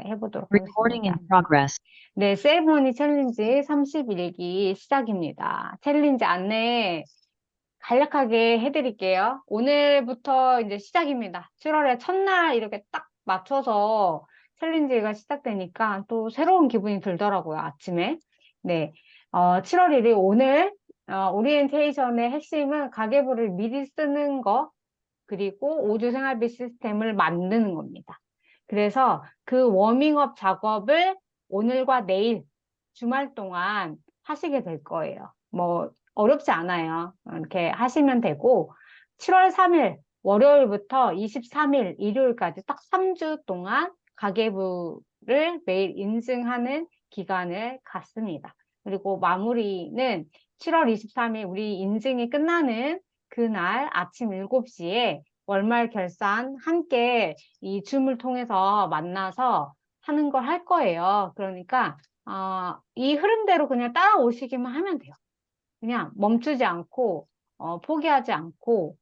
해보도록 Recording 하겠습니다. in progress. 네, 세리머니 챌린지 31기 시작입니다. 챌린지 안내 간략하게 해드릴게요. 오늘부터 이제 시작입니다. 7월의 첫날 이렇게 딱 맞춰서 챌린지가 시작되니까 또 새로운 기분이 들더라고요, 아침에. 네, 7월 1일 오늘 오리엔테이션의 핵심은 가계부를 미리 쓰는 거, 그리고 오주 생활비 시스템을 만드는 겁니다. 그래서 그 워밍업 작업을 오늘과 내일 주말 동안 하시게 될 거예요. 뭐 어렵지 않아요. 이렇게 하시면 되고 7월 3일 월요일부터 23일 일요일까지 딱 3주 동안 가계부를 매일 인증하는 기간을 갖습니다. 그리고 마무리는 7월 23일 우리 인증이 끝나는 그날 아침 7시에 월말 결산 함께 이 줌을 통해서 만나서 하는 걸 할 거예요. 그러니까 이 흐름대로 그냥 따라오시기만 하면 돼요. 그냥 멈추지 않고 포기하지 않고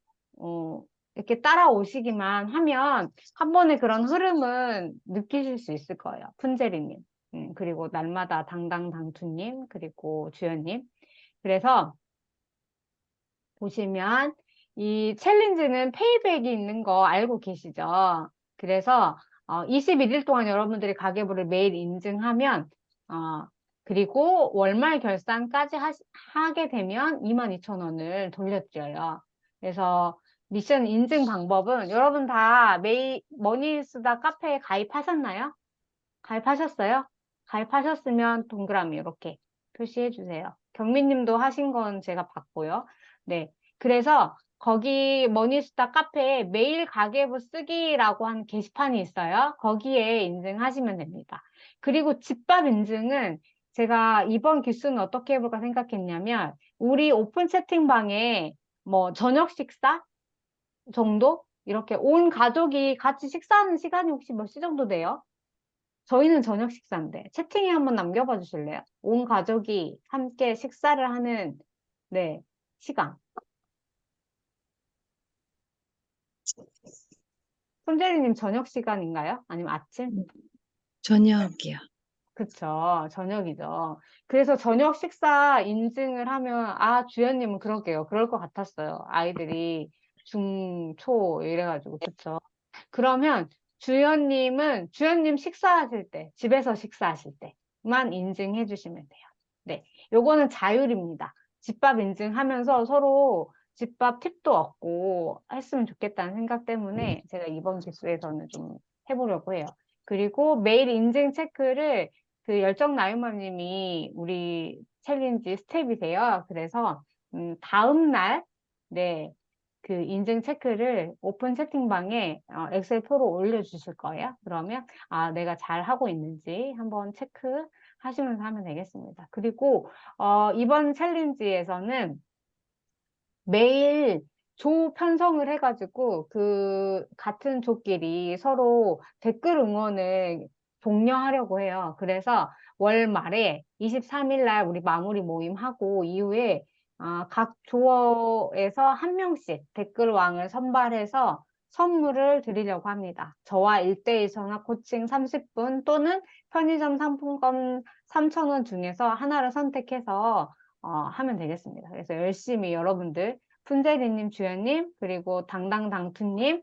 이렇게 따라오시기만 하면 한 번에 그런 흐름은 느끼실 수 있을 거예요. 푼제리님, 그리고 날마다 당당당투님, 그리고 주연님. 그래서 보시면 이 챌린지는 페이백이 있는 거 알고 계시죠? 그래서 21일 동안 여러분들이 가계부를 매일 인증하면 그리고 월말 결산까지 하게 되면 22,000원을 돌려드려요. 그래서 미션 인증 방법은 여러분 다 매일 머니수다 카페에 가입하셨나요? 가입하셨어요? 가입하셨으면 동그라미 이렇게 표시해 주세요. 경민님도 하신 건 제가 봤고요. 네. 그래서 거기 머니스타 카페에 메일 가계부 쓰기라고 하는 게시판이 있어요. 거기에 인증하시면 됩니다. 그리고 집밥 인증은 제가 이번 기수는 어떻게 해볼까 생각했냐면 우리 오픈 채팅방에 뭐 저녁 식사 정도? 이렇게 온 가족이 같이 식사하는 시간이 혹시 몇 시 정도 돼요? 저희는 저녁 식사인데 채팅에 한번 남겨봐 주실래요? 온 가족이 함께 식사를 하는 네 시간. 손재리님 저녁 시간인가요? 아니면 아침? 저녁이요. 그쵸, 저녁이죠. 그래서 저녁 식사 인증을 하면 주연님은 그러게요. 그럴 것 같았어요. 아이들이 중, 초 이래가지고 그쵸. 그러면 주연님 식사하실 때, 집에서 식사하실 때만 인증해 주시면 돼요. 네. 요거는 자율입니다. 집밥 인증하면서 서로 집밥 팁도 얻고 했으면 좋겠다는 생각 때문에 제가 이번 기수에서는 좀 해보려고 해요. 그리고 매일 인증 체크를 그 열정 나유맘님이 우리 챌린지 스텝이세요. 그래서 다음 날, 네, 그 인증 체크를 오픈 채팅방에 엑셀 표로 올려주실 거예요. 그러면 내가 잘 하고 있는지 한번 체크하시면서 하면 되겠습니다. 그리고 이번 챌린지에서는 매일 조 편성을 해가지고 그 같은 조끼리 서로 댓글 응원을 독려하려고 해요. 그래서 월 말에 23일 날 우리 마무리 모임 하고 이후에 각 조어에서 한 명씩 댓글왕을 선발해서 선물을 드리려고 합니다. 저와 1대1 전화 코칭 30분 또는 편의점 상품권 3,000원 중에서 하나를 선택해서 하면 되겠습니다. 그래서 열심히 여러분들, 푼제리님, 주연님, 그리고 당당당투님,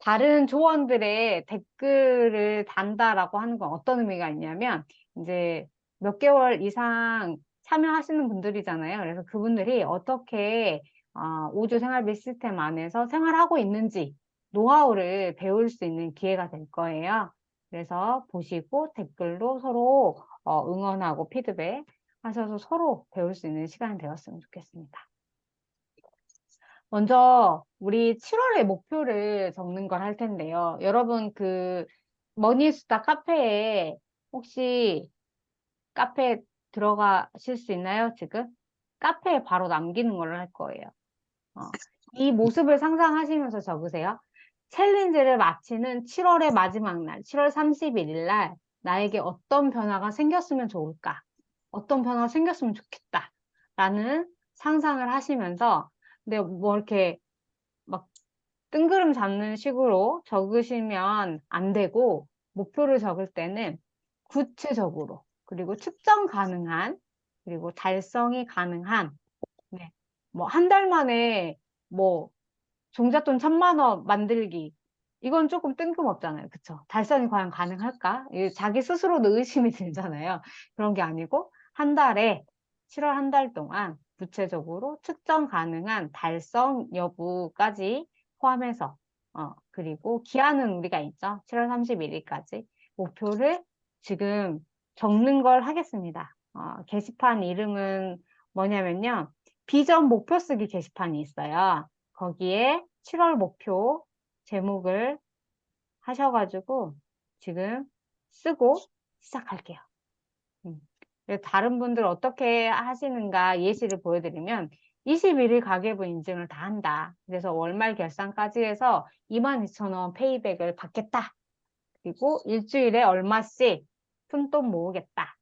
다른 조원들의 댓글을 단다라고 하는 건 어떤 의미가 있냐면, 이제 몇 개월 이상 참여하시는 분들이잖아요. 그래서 그분들이 어떻게, 우주 생활비 시스템 안에서 생활하고 있는지, 노하우를 배울 수 있는 기회가 될 거예요. 그래서 보시고 댓글로 서로 응원하고 피드백 하셔서 서로 배울 수 있는 시간이 되었으면 좋겠습니다. 먼저 우리 7월의 목표를 적는 걸 할 텐데요. 여러분 그 머니수다 카페에 혹시 카페에 들어가실 수 있나요, 지금? 카페에 바로 남기는 걸로 할 거예요. 어, 이 모습을 상상하시면서 적으세요. 챌린지를 마치는 7월의 마지막 날, 7월 31일 날 나에게 어떤 변화가 생겼으면 좋을까? 어떤 변화가 생겼으면 좋겠다. 라는 상상을 하시면서 근데 뭐 이렇게 막 뜬구름 잡는 식으로 적으시면 안 되고, 목표를 적을 때는 구체적으로, 그리고 측정 가능한, 그리고 달성이 가능한, 네. 뭐, 한 달 만에, 뭐, 종잣돈 1,000만 원 만들기. 이건 조금 뜬금없잖아요. 그쵸? 달성이 과연 가능할까? 이게 자기 스스로도 의심이 들잖아요. 그런 게 아니고, 한 달에, 7월 한 달 동안 구체적으로 측정 가능한 달성 여부까지 포함해서, 그리고 기한은 우리가 있죠. 7월 31일까지. 목표를 지금 적는 걸 하겠습니다. 게시판 이름은 뭐냐면요. 비전 목표 쓰기 게시판이 있어요. 거기에 7월 목표 제목을 하셔가지고 지금 쓰고 시작할게요. 음. 그래서 다른 분들 어떻게 하시는가 예시를 보여드리면 21일 가계부 인증을 다 한다. 그래서 월말 결산까지 해서 22,000원 페이백을 받겠다. 그리고 일주일에 얼마씩 푼돈 모으겠다.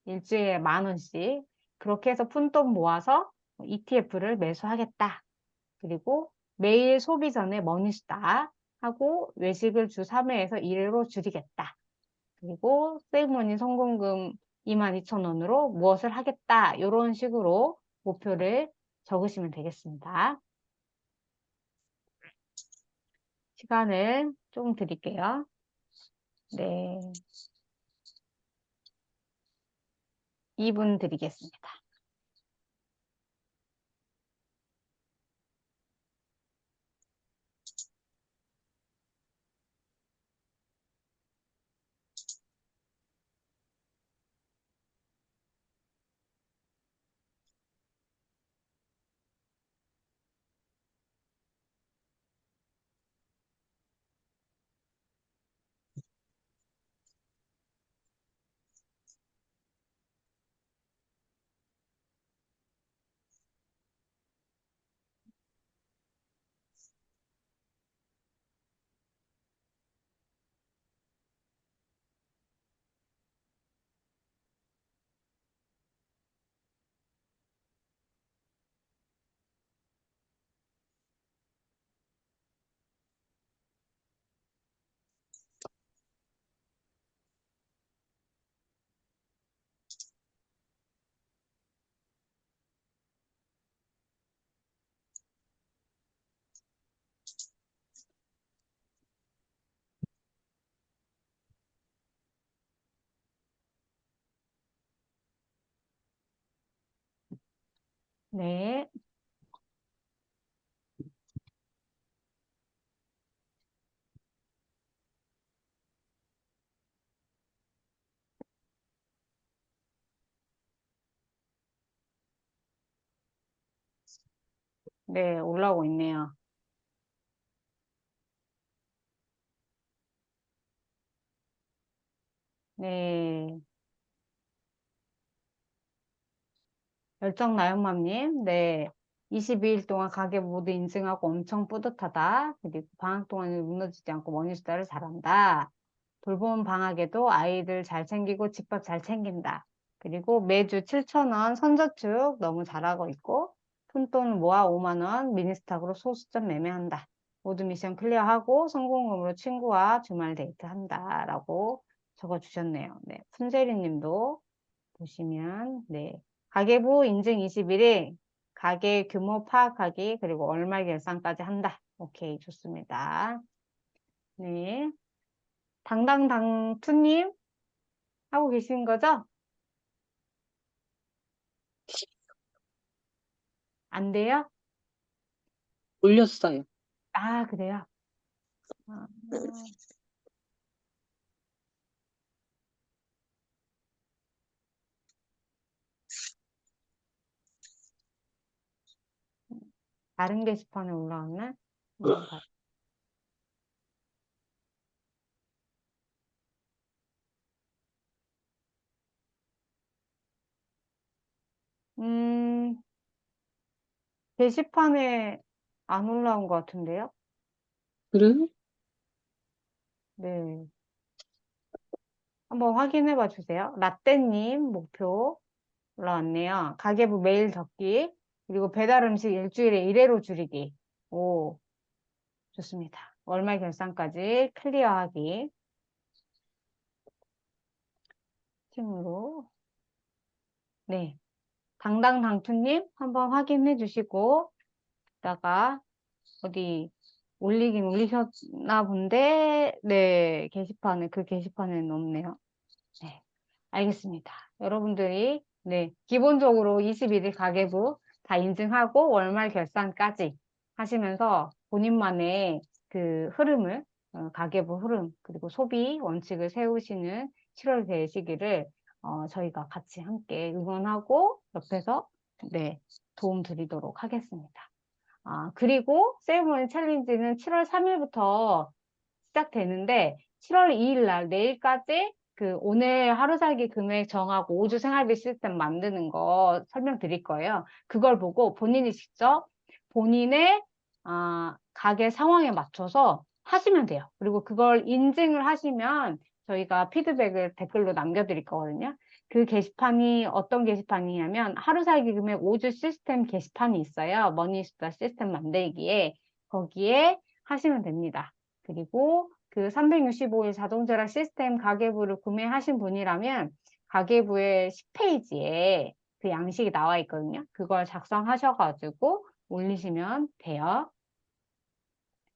일주일에 10,000원씩. 그렇게 해서 푼돈 모아서 ETF를 매수하겠다. 그리고 매일 소비 전에 머니스타 하고 외식을 주 3회에서 1회로 줄이겠다. 그리고 세이브머니 성공금 22,000원으로 무엇을 하겠다. 이런 식으로 목표를 적으시면 되겠습니다. 시간을 조금 드릴게요. 네. 2분 드리겠습니다. 네. 네, 올라오고 있네요. 네. 열정나연맘님, 네. 22일 동안 가게 모두 인증하고 엄청 뿌듯하다. 그리고 방학 동안에 무너지지 않고 머니스타를 잘한다. 돌봄 방학에도 아이들 잘 챙기고 집밥 잘 챙긴다. 그리고 매주 7,000원 선저축 너무 잘하고 있고 푼돈 모아 5만 원 미니스탁으로 소수점 매매한다. 모두 미션 클리어하고 성공금으로 친구와 주말 데이트한다. 라고 적어주셨네요. 네. 푼제리 님도 보시면, 네. 가계부 인증 21일, 가계 규모 파악하기, 그리고 얼마 결산까지 한다. 오케이, 좋습니다. 네. 당당당투님 하고 계신 거죠? 안 돼요? 올렸어요. 아, 그래요? 아, 다른 게시판에 올라왔나? 한번 봐. 음, 게시판에 안 올라온 것 같은데요? 그래요? 네. 한번 확인해 봐 주세요. 라떼님 목표 올라왔네요. 가계부 매일 적기, 그리고 배달 음식 일주일에 1회로 줄이기. 오, 좋습니다. 월말 결산까지 클리어하기. 팀으로. 네. 당당당투님 한번 확인해 주시고, 이따가 어디 올리긴 올리셨나 본데, 네. 그 게시판에는 없네요. 네. 알겠습니다. 여러분들이, 네. 기본적으로 21일 가계부 다 인증하고 월말 결산까지 하시면서 본인만의 그 흐름을, 가계부 흐름, 그리고 소비 원칙을 세우시는 7월 되시기를 저희가 같이 함께 응원하고 옆에서 네, 도움 드리도록 하겠습니다. 그리고 세이브머니 챌린지는 7월 3일부터 시작되는데 7월 2일 날 내일까지 그 오늘 하루 살기 금액 정하고 5주 생활비 시스템 만드는 거 설명드릴 거예요. 그걸 보고 본인이 직접 본인의 가게 상황에 맞춰서 하시면 돼요. 그리고 그걸 인증을 하시면 저희가 피드백을 댓글로 남겨드릴 거거든요. 그 게시판이 어떤 게시판이냐면 하루 살기 금액 5주 시스템 게시판이 있어요. 머니스타 시스템 만들기에 거기에 하시면 됩니다. 그리고 그 365일 자동제라 시스템 가계부를 구매하신 분이라면 가계부의 10페이지에 그 양식이 나와 있거든요. 그걸 작성하셔가지고 올리시면 돼요.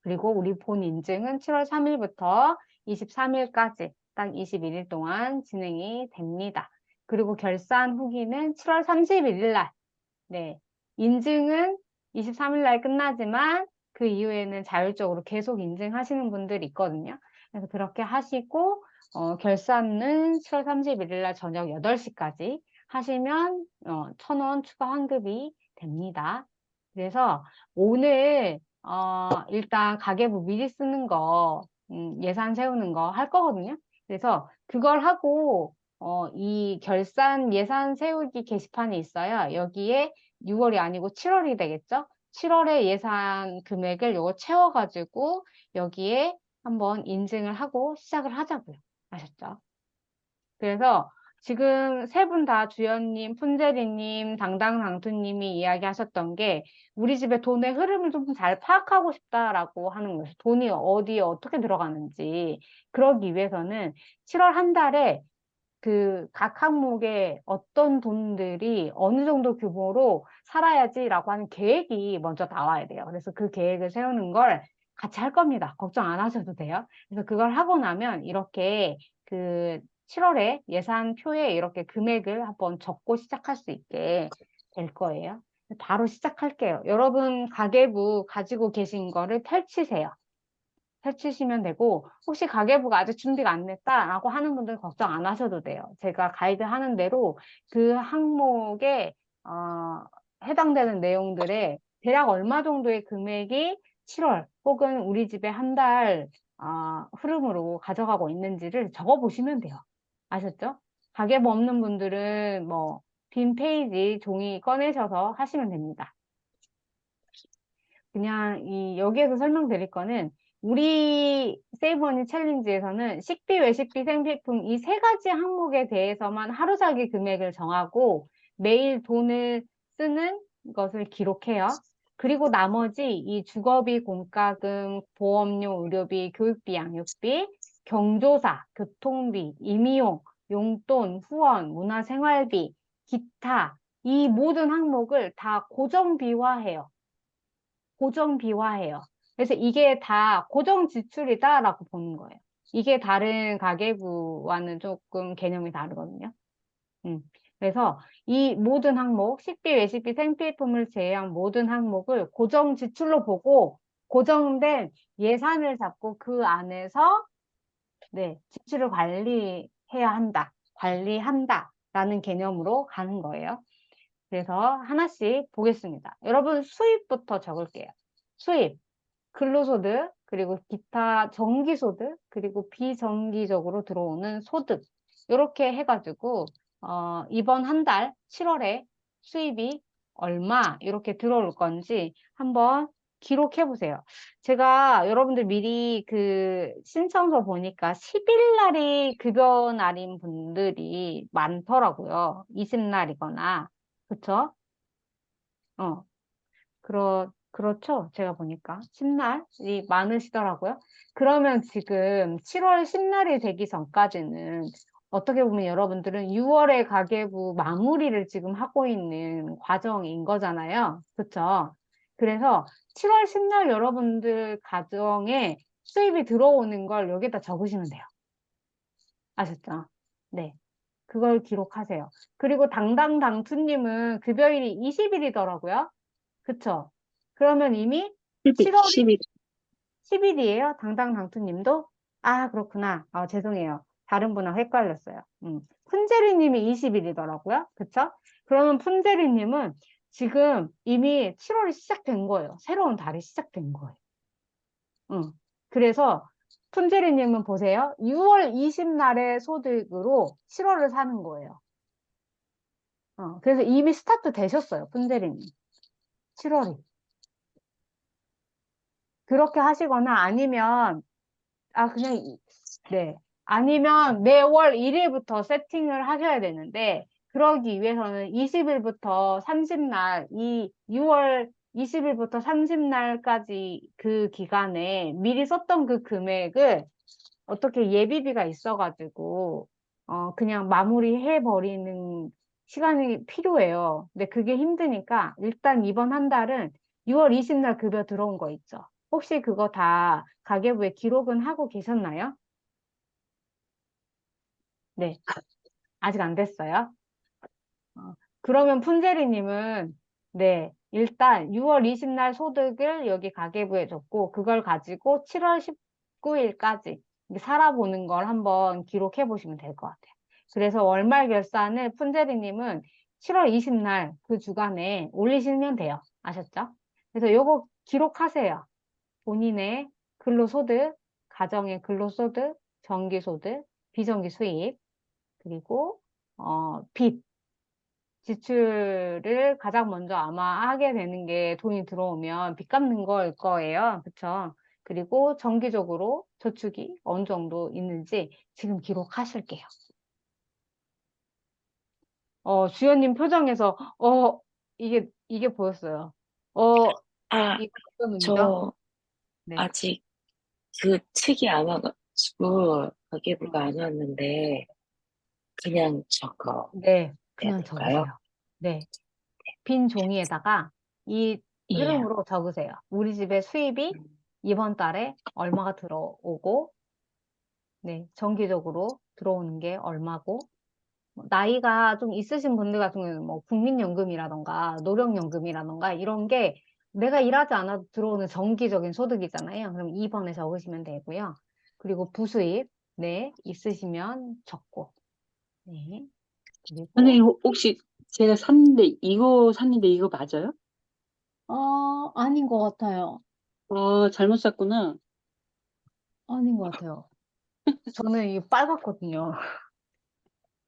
그리고 우리 본 인증은 7월 3일부터 23일까지 딱 21일 동안 진행이 됩니다. 그리고 결산 후기는 7월 31일 날, 네. 인증은 23일 날 끝나지만 그 이후에는 자율적으로 계속 인증하시는 분들이 있거든요. 그래서 그렇게 하시고, 결산은 7월 31일 날 저녁 8시까지 하시면, 1,000원 추가 환급이 됩니다. 그래서 오늘, 일단 가계부 미리 쓰는 거, 예산 세우는 거 할 거거든요. 그래서 그걸 하고, 이 결산 예산 세우기 게시판이 있어요. 여기에 6월이 아니고 7월이 되겠죠? 7월에 예산 금액을 요거 채워가지고 여기에 한번 인증을 하고 시작을 하자고요. 아셨죠? 그래서 지금 세 분 다 주연님, 푼제리님, 당당당투님이 이야기하셨던 게 우리 집에 돈의 흐름을 좀 잘 파악하고 싶다라고 하는 거예요. 돈이 어디에 어떻게 들어가는지. 그러기 위해서는 7월 한 달에 그 각 항목에 어떤 돈들이 어느 정도 규모로 살아야지라고 하는 계획이 먼저 나와야 돼요. 그래서 그 계획을 세우는 걸 같이 할 겁니다. 걱정 안 하셔도 돼요. 그래서 그걸 하고 나면 이렇게 그 7월에 예산표에 이렇게 금액을 한번 적고 시작할 수 있게 될 거예요. 바로 시작할게요. 여러분 가계부 가지고 계신 거를 펼치세요. 펼치시면 되고 혹시 가계부가 아직 준비가 안 됐다라고 하는 분들 걱정 안 하셔도 돼요. 제가 가이드 하는 대로 그 항목에 해당되는 내용들에 대략 얼마 정도의 금액이 7월 혹은 우리 집에 한 달 흐름으로 가져가고 있는지를 적어보시면 돼요. 아셨죠? 가계부 없는 분들은 뭐 빈 페이지 종이 꺼내셔서 하시면 됩니다. 그냥 여기에서 설명드릴 거는 우리 세이브머니 챌린지에서는 식비, 외식비, 생필품 이 세 가지 항목에 대해서만 하루 살기 금액을 정하고 매일 돈을 쓰는 것을 기록해요. 그리고 나머지 이 주거비, 공과금, 보험료, 의료비, 교육비, 양육비, 경조사, 교통비, 임의용, 용돈, 후원, 문화생활비, 기타 이 모든 항목을 다 고정비화해요. 고정비화해요. 그래서 이게 다 고정 지출이다라고 보는 거예요. 이게 다른 가계부와는 조금 개념이 다르거든요. 그래서 이 모든 항목, 식비, 외식비, 생필품을 제외한 모든 항목을 고정 지출로 보고 고정된 예산을 잡고 그 안에서 네, 지출을 관리해야 한다, 관리한다라는 개념으로 가는 거예요. 그래서 하나씩 보겠습니다. 여러분 수입부터 적을게요. 수입, 근로소득, 그리고 기타 정기소득, 그리고 비정기적으로 들어오는 소득. 이렇게 해가지고 이번 한 달 7월에 수입이 얼마 이렇게 들어올 건지 한번 기록해 보세요. 제가 여러분들 미리 그 신청서 보니까 10일 날이 급여 날인 분들이 많더라고요. 20날이거나. 그쵸? 어, 그렇죠. 제가 보니까 10날이 많으시더라고요. 그러면 지금 7월 10날이 되기 전까지는 어떻게 보면 여러분들은 6월의 가계부 마무리를 지금 하고 있는 과정인 거잖아요. 그렇죠? 그래서 7월 10날 여러분들 가정에 수입이 들어오는 걸 여기다 적으시면 돼요. 아셨죠? 네. 그걸 기록하세요. 그리고 당당당투님은 급여일이 20일이더라고요. 그쵸? 그러면 이미 7월 10일. 10일이에요? 당당당투님도? 아, 그렇구나. 죄송해요. 다른 분하고 헷갈렸어요. 푼제리님이 20일이더라고요. 그쵸? 그러면 푼제리님은 지금 이미 7월이 시작된 거예요. 새로운 달이 시작된 거예요. 그래서 푼제리님은 보세요. 6월 20날의 소득으로 7월을 사는 거예요. 그래서 이미 스타트 되셨어요. 푼제리님. 7월이. 그렇게 하시거나 아니면 그냥, 네. 아니면 매월 1일부터 세팅을 하셔야 되는데, 그러기 위해서는 20일부터 30날, 이 6월 20일부터 30날까지 그 기간에 미리 썼던 그 금액을 어떻게 예비비가 있어가지고, 그냥 마무리해버리는 시간이 필요해요. 근데 그게 힘드니까, 일단 이번 한 달은 6월 20날 급여 들어온 거 있죠. 혹시 그거 다 가계부에 기록은 하고 계셨나요? 네. 아직 안 됐어요? 그러면 푼제리님은, 네. 일단 6월 20날 소득을 여기 가계부에 적고, 그걸 가지고 7월 19일까지 살아보는 걸 한번 기록해 보시면 될 것 같아요. 그래서 월말 결산을 푼제리님은 7월 20날 그 주간에 올리시면 돼요. 아셨죠? 그래서 요거 기록하세요. 본인의 근로소득, 가정의 근로소득, 정기소득, 비정기 수입, 그리고 빚, 지출을 가장 먼저 아마 하게 되는 게 돈이 들어오면 빚 갚는 거일 거예요. 그쵸? 그리고 정기적으로 저축이 어느 정도 있는지 지금 기록하실게요. 주연님 표정에서, 이게 보였어요. 아, 이거 어떤 의미죠? 저 네. 아직 그 책이 안 와가지고 가계부가 어, 안 왔는데 그냥 적어 네. 해야 그냥 될까요? 적으세요. 네. 빈 종이에다가 이 예. 흐름으로 적으세요. 우리 집에 수입이 음, 이번 달에 얼마가 들어오고, 네, 정기적으로 들어오는 게 얼마고, 나이가 좀 있으신 분들 같은 경우는 뭐 국민연금이라던가 노령연금이라던가 이런 게 내가 일하지 않아도 들어오는 정기적인 소득이잖아요. 그럼 2번에 적으시면 되고요. 그리고 부수입, 네, 있으시면 적고, 네, 그리고, 선생님, 혹시 제가 샀는데, 이거 샀는데 이거 맞아요? 아닌 것 같아요. 아, 잘못 샀구나. 아닌 것 같아요. 저는 이게 빨갛거든요.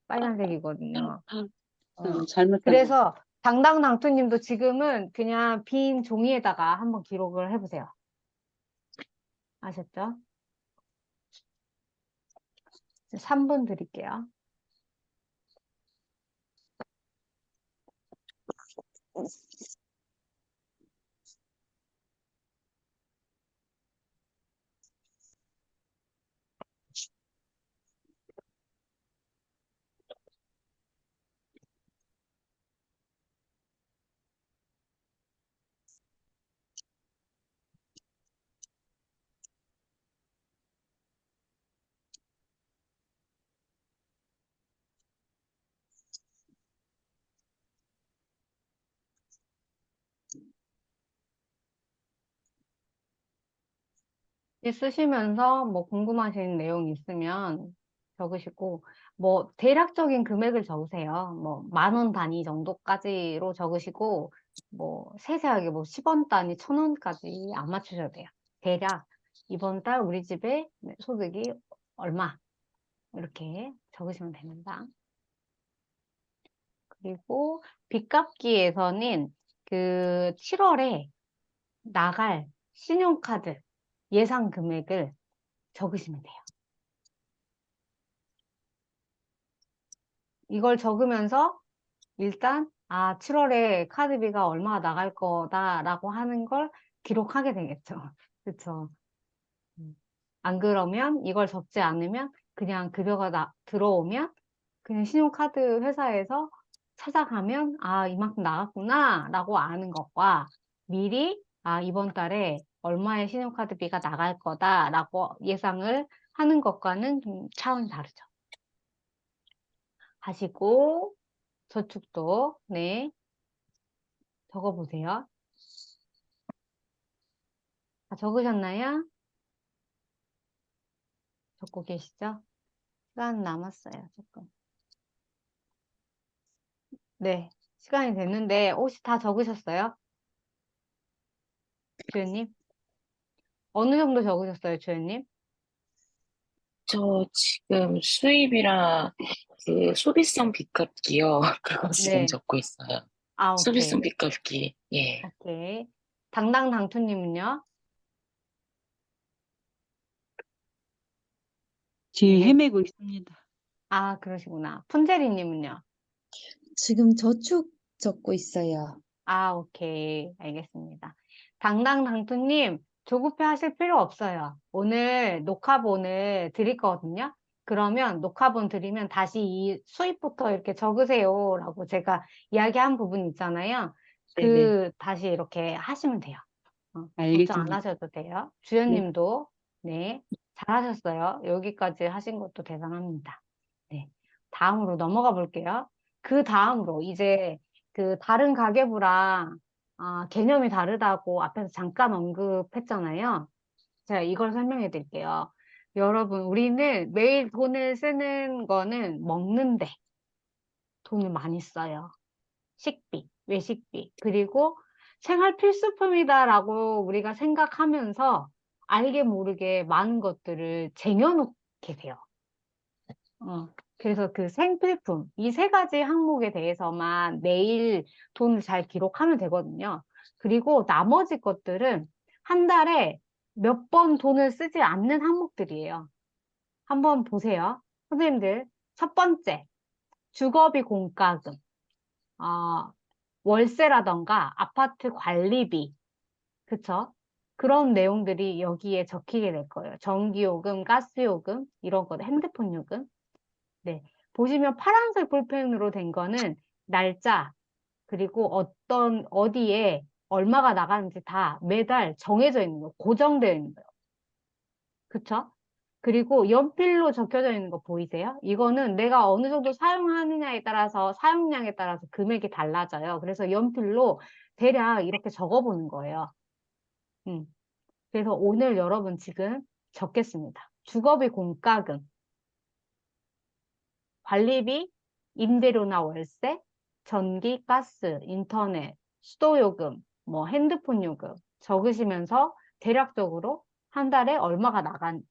빨간색이거든요. 어. 잘못 샀네. 그래서 당당당투님도 지금은 그냥 빈 종이에다가 한번 기록을 해보세요. 아셨죠? 3분 드릴게요. 이 쓰시면서 뭐 궁금하신 내용 있으면 적으시고, 뭐 대략적인 금액을 적으세요. 뭐 10,000원 단위 정도까지로 적으시고, 뭐 세세하게 뭐 10원 단위, 1,000원까지 안 맞추셔도 돼요. 대략 이번 달 우리 집에 소득이 얼마 이렇게 적으시면 됩니다. 그리고 빚갚기에서는 그 7월에 나갈 신용카드 예상 금액을 적으시면 돼요. 이걸 적으면서 일단 아, 7월에 카드비가 얼마나 나갈 거다라고 하는 걸 기록하게 되겠죠. 그쵸? 안 그러면 이걸 적지 않으면 그냥 급여가 들어오면 그냥 신용카드 회사에서 찾아가면 아, 이만큼 나갔구나 라고 아는 것과 미리 아, 이번 달에 얼마의 신용카드비가 나갈 거다라고 예상을 하는 것과는 좀 차원이 다르죠. 하시고 저축도 네 적어보세요. 다 적으셨나요? 적고 계시죠? 시간 남았어요, 조금. 네, 시간이 됐는데 혹시 다 적으셨어요? 주연님? 어느 정도 적으셨어요, 주연님? 저 지금 수입이랑 그 소비성 빚갚기요. 그거 지금 네. 적고 있어요. 아, 소비성 오케이. 빚갚기. 예. 오케이. 당당당투님은요? 지금 네. 헤매고 있습니다. 아, 그러시구나. 푼제리님은요? 지금 저축 적고 있어요. 아, 오케이. 알겠습니다. 당당당투님, 조급해 하실 필요 없어요. 오늘 녹화본을 드릴 거거든요. 그러면 녹화본 드리면 다시 이 수입부터 이렇게 적으세요. 라고 제가 이야기한 부분 있잖아요. 네네. 다시 이렇게 하시면 돼요. 걱정 안 알겠습니다. 하셔도 돼요. 네. 주연님도, 네, 잘하셨어요. 여기까지 하신 것도 대단합니다. 네. 다음으로 넘어가 볼게요. 그 다음으로 이제 그 다른 가계부랑 개념이 다르다고 앞에서 잠깐 언급했잖아요. 제가 이걸 설명해 드릴게요. 여러분, 우리는 매일 돈을 쓰는 거는 먹는데 돈을 많이 써요. 식비, 외식비, 그리고 생활 필수품이다라고 우리가 생각하면서 알게 모르게 많은 것들을 쟁여놓게 돼요. 그래서 그 생필품, 이 세 가지 항목에 대해서만 매일 돈을 잘 기록하면 되거든요. 그리고 나머지 것들은 한 달에 몇 번 돈을 쓰지 않는 항목들이에요. 한번 보세요. 선생님들, 첫 번째, 주거비 공과금, 어, 월세라던가 아파트 관리비, 그쵸? 그런 내용들이 여기에 적히게 될 거예요. 전기요금, 가스요금, 이런 거, 핸드폰 요금. 네. 보시면 파란색 볼펜으로 된 거는 날짜, 그리고 어디에 얼마가 나가는지 다 매달 정해져 있는 거, 고정되어 있는 거예요. 그쵸? 그리고 연필로 적혀져 있는 거 보이세요? 이거는 내가 어느 정도 사용하느냐에 따라서, 사용량에 따라서 금액이 달라져요. 그래서 연필로 대략 이렇게 적어보는 거예요. 음. 그래서 오늘 여러분 지금 적겠습니다. 주거비 공과금, 관리비, 임대료나 월세, 전기, 가스, 인터넷, 수도요금, 뭐 핸드폰 요금 적으시면서 대략적으로 한 달에 얼마가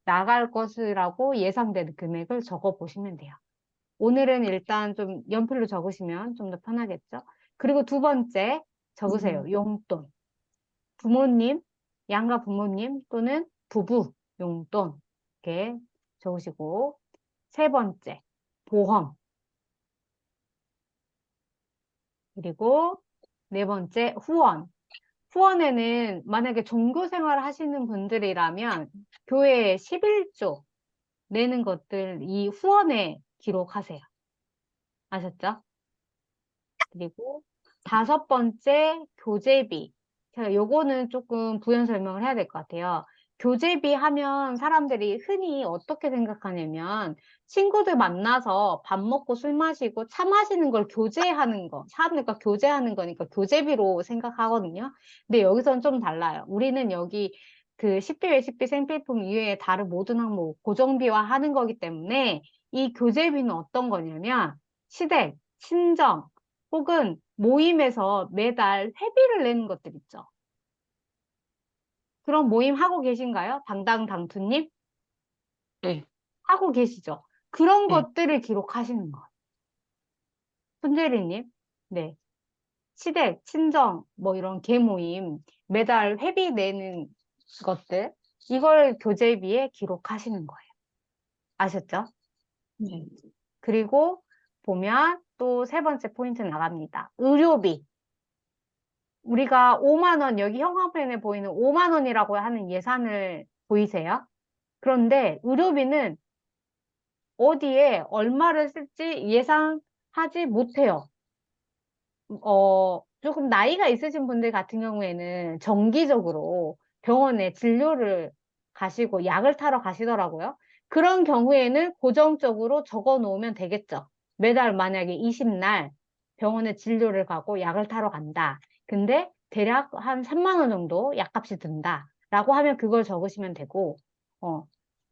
나갈 것이라고 예상되는 금액을 적어 보시면 돼요. 오늘은 일단 좀 연필로 적으시면 좀 더 편하겠죠? 그리고 두 번째 적으세요. 용돈. 부모님, 양가 부모님 또는 부부 용돈. 이렇게 적으시고. 세 번째, 보험. 그리고 네 번째, 후원. 후원에는 만약에 종교 생활을 하시는 분들이라면 교회에 11조 내는 것들 이 후원에 기록하세요. 아셨죠? 그리고 다섯 번째, 교재비. 제가 요거는 조금 부연 설명을 해야 될 것 같아요. 교재비 하면 사람들이 흔히 어떻게 생각하냐면 친구들 만나서 밥 먹고 술 마시고 차 마시는 걸 교제하는 거, 사람들과 교제하는 거니까 교재비로 생각하거든요. 근데 여기서는 좀 달라요. 우리는 여기 그 식비, 외식비, 생필품 이외에 다른 모든 항목 고정비화 하는 거기 때문에 이 교재비는 어떤 거냐면 시댁, 친정, 혹은 모임에서 매달 회비를 내는 것들 있죠. 그런 모임 하고 계신가요? 당당당투님? 네. 하고 계시죠? 그런 네. 것들을 기록하시는 거예요. 손재리님? 네. 시댁, 친정, 뭐 이런 개모임, 매달 회비 내는 것들, 이걸 교재비에 기록하시는 거예요. 아셨죠? 네. 그리고 보면 또 세 번째 포인트 나갑니다. 의료비. 우리가 5만 원, 여기 형광펜에 보이는 5만 원이라고 하는 예산을 보이세요? 그런데 의료비는 어디에 얼마를 쓸지 예상하지 못해요. 조금 나이가 있으신 분들 같은 경우에는 정기적으로 병원에 진료를 가시고 약을 타러 가시더라고요. 그런 경우에는 고정적으로 적어 놓으면 되겠죠. 매달 만약에 20날 병원에 진료를 가고 약을 타러 간다. 근데 대략 한 3만 원 정도 약값이 든다. 라고 하면 그걸 적으시면 되고, 어,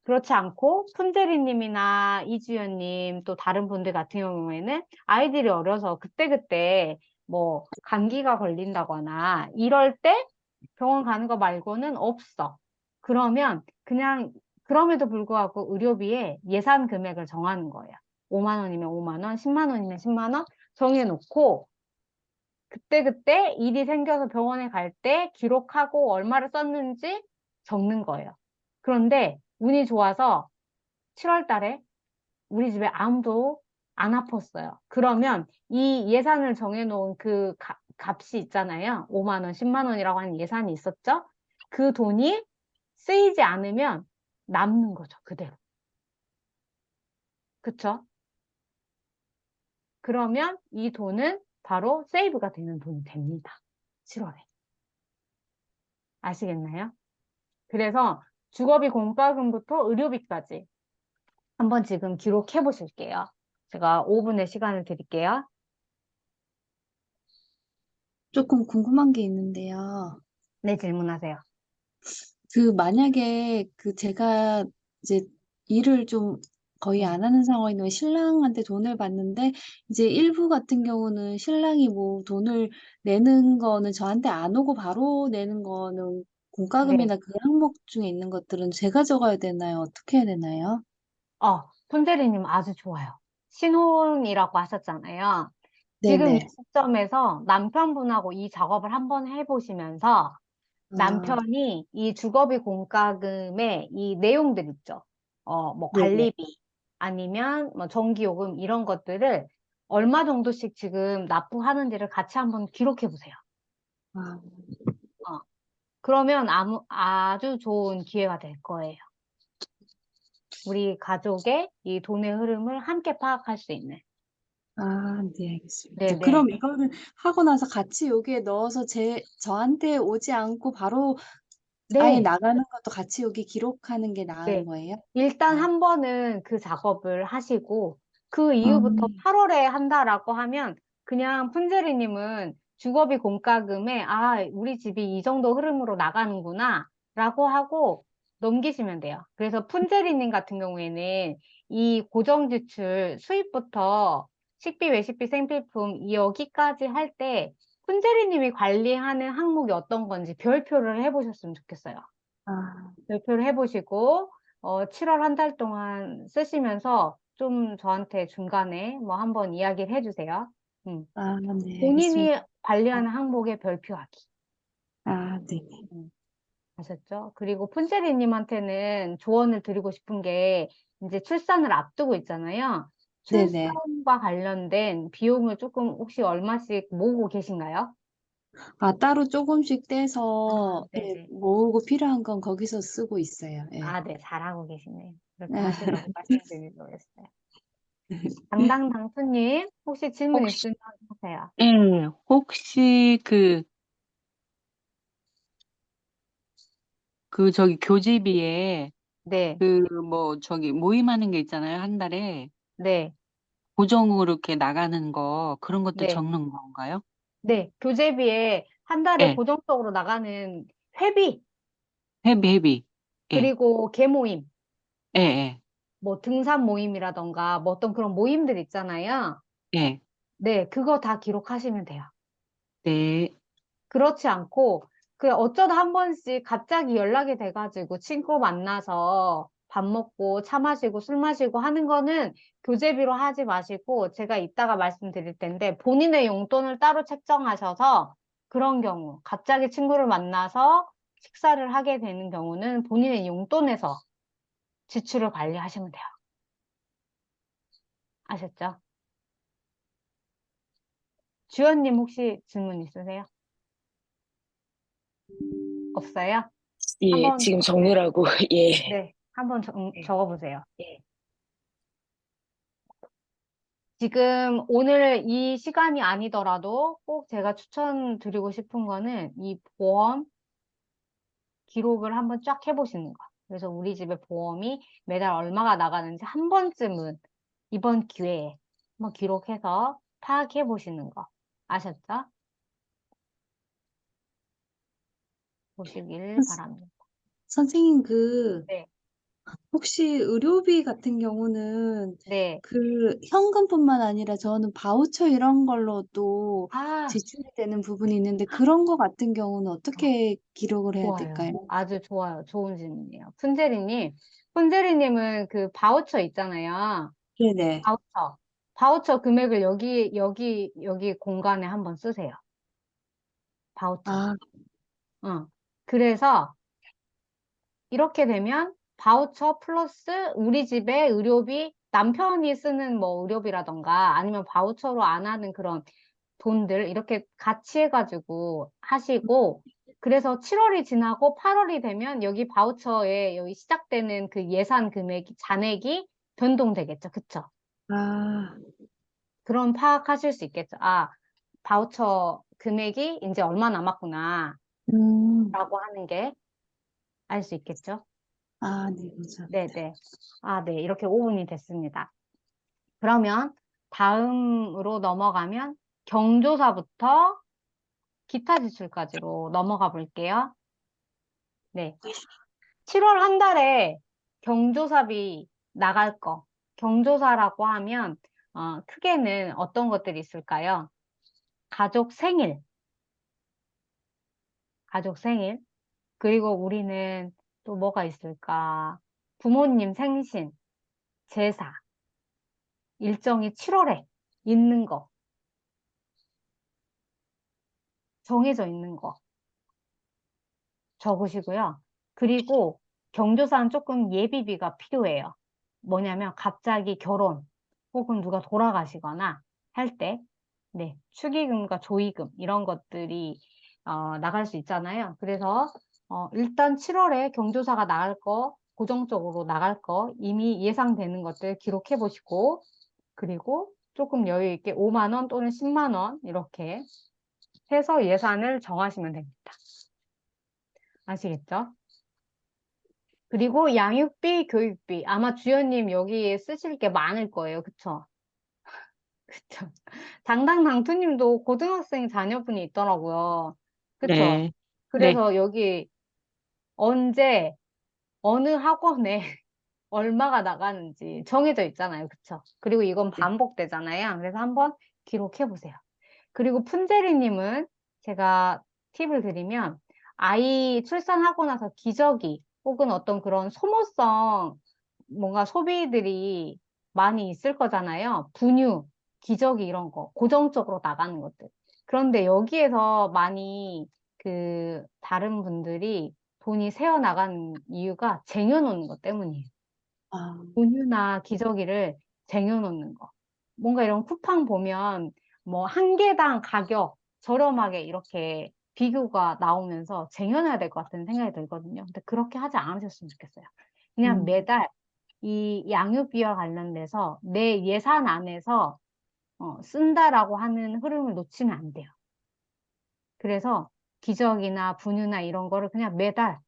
그렇지 않고 푼제리님이나 이주연님 또 다른 분들 같은 경우에는 아이들이 어려서 그때그때 뭐 감기가 걸린다거나 이럴 때 병원 가는 거 말고는 없어. 그러면 그냥 그럼에도 불구하고 의료비에 예산 금액을 정하는 거예요. 5만 원이면 5만 원, 10만 원이면 10만 원 정해놓고 그때그때 일이 생겨서 병원에 갈 때 기록하고 얼마를 썼는지 적는 거예요. 그런데 운이 좋아서 7월 달에 우리 집에 아무도 안 아팠어요. 그러면 이 예산을 정해놓은 그 값이 있잖아요. 5만 원, 10만 원이라고 하는 예산이 있었죠? 그 돈이 쓰이지 않으면 남는 거죠. 그대로. 그쵸? 그러면 이 돈은 바로 세이브가 되는 돈이 됩니다. 7월에. 아시겠나요? 그래서 주거비 공과금부터 의료비까지 한번 지금 기록해 보실게요. 제가 5분의 시간을 드릴게요. 조금 궁금한 게 있는데요. 네, 질문하세요. 만약에 제가 이제 일을 좀 거의 안 하는 상황이면 신랑한테 돈을 받는데, 이제 일부 같은 경우는 신랑이 뭐 돈을 내는 거는 저한테 안 오고 바로 내는 거는 네. 공과금이나 그 항목 중에 있는 것들은 제가 적어야 되나요? 어떻게 해야 되나요? 푼제리님 아주 좋아요. 신혼이라고 하셨잖아요. 지금 이 네네. 시점에서 남편분하고 이 작업을 한번 해보시면서 아, 남편이 이 주거비 공과금의 이 내용들 있죠. 뭐 네네. 관리비 아니면 뭐 전기요금 이런 것들을 얼마 정도씩 지금 납부하는지를 같이 한번 기록해 보세요. 아, 어, 그러면 아주 좋은 기회가 될 거예요. 우리 가족의 이 돈의 흐름을 함께 파악할 수 있는. 네, 알겠습니다. 네네. 그럼 이거를 하고 나서 같이 여기에 넣어서 저한테 오지 않고 바로 아예 네. 나가는 것도 같이 여기 기록하는 게 나은 네. 거예요? 일단 아, 한 번은 그 작업을 하시고, 그 이후부터 음, 8월에 한다라고 하면, 그냥 푼제리님은 주거비 공과금에, 우리 집이 이 정도 흐름으로 나가는구나, 라고 하고 넘기시면 돼요. 그래서 푼제리님 같은 경우에는 이 고정지출 수입부터 식비, 외식비, 생필품, 여기까지 할 때, 푼제리님이 관리하는 항목이 어떤 건지 별표를 해보셨으면 좋겠어요. 아, 발표를 해보시고, 7월 한 달 동안 쓰시면서 좀 저한테 중간에 뭐 한번 이야기를 해주세요. 음. 네, 알겠습니다. 본인이 관리하는 항목에 별표하기. 네. 음. 아셨죠? 그리고 푼제리님한테는 조언을 드리고 싶은 게 이제 출산을 앞두고 있잖아요. 네네. 출산과 관련된 비용을 조금 혹시 얼마씩 모으고 계신가요? 따로 조금씩 떼서, 예, 네네. 모으고 필요한 건 거기서 쓰고 있어요. 예. 네, 잘하고 계시네요. 그렇게 하시라고 말씀드리려고 했어요. 당당 당수님, 혹시 질문 혹시, 있으면 하세요. 혹시 저기 교재비에 네, 저기 모임하는 게 있잖아요. 한 달에 네, 고정으로 이렇게 나가는 거, 그런 것도 네, 적는 건가요? 네. 교재비에 한 달에 예, 고정적으로 나가는 회비, 회비. 예, 그리고 개모임, 예, 예, 뭐 등산 모임이라던가 뭐 어떤 그런 모임들 있잖아요. 예. 네, 그거 다 기록하시면 돼요. 네, 그렇지 않고, 그 어쩌다 한 번씩 갑자기 연락이 돼가지고 친구 만나서 밥 먹고 차 마시고 술 마시고 하는 거는 교재비로 하지 마시고 제가 이따가 말씀드릴 텐데 본인의 용돈을 따로 책정하셔서 그런 경우, 갑자기 친구를 만나서 식사를 하게 되는 경우는 본인의 용돈에서 지출을 관리하시면 돼요. 아셨죠? 주연님 혹시 질문 있으세요? 없어요? 예, 한번, 지금 적느라고, 예. 네, 한번 예. 적어보세요. 예. 지금 오늘 이 시간이 아니더라도 꼭 제가 추천드리고 싶은 거는 이 보험 기록을 한번 쫙 해보시는 거. 그래서 우리 집에 보험이 매달 얼마가 나가는지 한 번쯤은 이번 기회에 한번 기록해서 파악해 보시는 거. 아셨죠? 보시길 선- 바랍니다. 선생님, 네, 혹시 의료비 같은 경우는 네. 현금뿐만 아니라 저는 바우처 이런 걸로도 아, 지출이 되는 부분이 있는데 그런 거 같은 경우는 어, 어떻게 기록을 해야 좋아요. 될까요? 아주 좋아요. 좋은 질문이에요. 푼제리님은 그 바우처 있잖아요. 네네. 바우처. 바우처 금액을 여기 공간에 한번 쓰세요. 바우처. 아, 어. 그래서 이렇게 되면 바우처 플러스 우리 집의 의료비, 남편이 쓰는 뭐 의료비라던가 아니면 바우처로 안 하는 그런 돈들 이렇게 같이 해가지고 하시고 그래서 7월이 지나고 8월이 되면 여기 바우처에 여기 시작되는 그 예산 금액이 잔액이 변동되겠죠. 그쵸? 아, 그럼 파악하실 수 있겠죠. 아, 바우처 금액이 이제 얼마 남았구나 음, 라고 하는 게 알 수 있겠죠. 아, 네, 감사합니다. 네네. 아, 네. 이렇게 5분이 됐습니다. 그러면 다음으로 넘어가면 경조사부터 기타 지출까지로 넘어가 볼게요. 네. 7월 한 달에 경조사비 나갈 거. 경조사라고 하면, 크게는 어떤 것들이 있을까요? 가족 생일, 가족 생일. 그리고 우리는 또 뭐가 있을까? 부모님 생신, 제사, 일정이 7월에 있는 거, 정해져 있는 거. 적으시고요. 그리고 경조사는 조금 예비비가 필요해요. 뭐냐면 갑자기 결혼 혹은 누가 돌아가시거나 할 때, 네, 축의금과 조의금 이런 것들이 나갈 수 있잖아요. 그래서 일단 7월에 경조사가 나갈 거, 고정적으로 나갈 거 이미 예상되는 것들 기록해 보시고 그리고 조금 여유 있게 5만 원 또는 10만 원 이렇게 해서 예산을 정하시면 됩니다. 아시겠죠? 그리고 양육비, 교육비. 아마 주연님 여기에 쓰실 게 많을 거예요. 그쵸? 그쵸? 당당당투님도 고등학생 자녀분이 있더라고요. 그쵸? 네. 네. 그래서 여기 언제, 어느 학원에 얼마가 나가는지 정해져 있잖아요. 그쵸? 그리고 이건 네. 반복되잖아요. 그래서 한번 기록해 보세요. 그리고 푼제리님은 제가 팁을 드리면 아이 출산하고 나서 기저귀 혹은 어떤 그런 소모성 뭔가 소비들이 많이 있을 거잖아요. 분유, 기저귀 이런 거 고정적으로 나가는 것들. 그런데 여기에서 많이 그 다른 분들이 돈이 새어 나가는 이유가 쟁여놓는 것 때문이에요. 아, 분유나 기저귀를 쟁여놓는 거. 뭔가 이런 쿠팡 보면 뭐 한 개당 가격 저렴하게 이렇게 비교가 나오면서 쟁여놔야 될 것 같은 생각이 들거든요. 근데 그렇게 하지 않으셨으면 좋겠어요. 그냥 음, 매달 이 양육비와 관련돼서 내 예산 안에서 쓴다라고 하는 흐름을 놓치면 안 돼요. 그래서 기저귀나 분유나 이런 거를 그냥 매달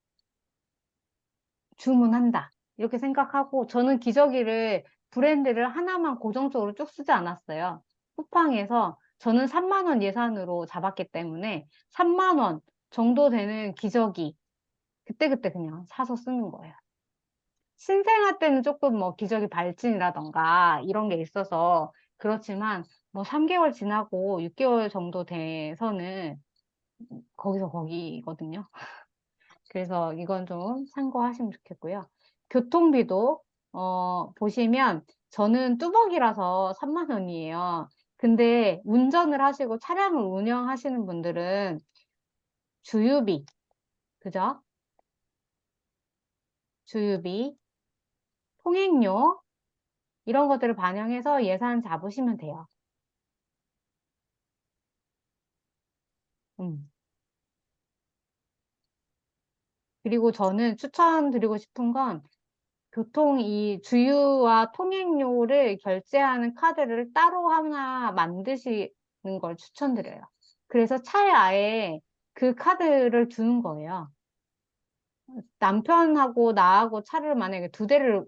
주문한다. 이렇게 생각하고 저는 기저귀를 브랜드를 하나만 고정적으로 쭉 쓰지 않았어요. 쿠팡에서 저는 3만 원 예산으로 잡았기 때문에 3만 원 정도 되는 기저귀 그때그때 그냥 사서 쓰는 거예요. 신생아 때는 조금 뭐 기저귀 발진이라던가 이런 게 있어서 그렇지만 뭐 3개월 지나고 6개월 정도 돼서는 거기서 거기거든요. 그래서 이건 좀 참고하시면 좋겠고요. 교통비도 보시면 저는 뚜벅이라서 3만 원이에요. 근데 운전을 하시고 차량을 운영하시는 분들은 주유비, 그죠? 주유비, 통행료 이런 것들을 반영해서 예산 잡으시면 돼요. 음. 그리고 저는 추천드리고 싶은 건 교통 이 주유와 통행료를 결제하는 카드를 따로 하나 만드시는 걸 추천드려요. 그래서 차에 아예 그 카드를 두는 거예요. 남편하고 나하고 차를 만약에 두 대를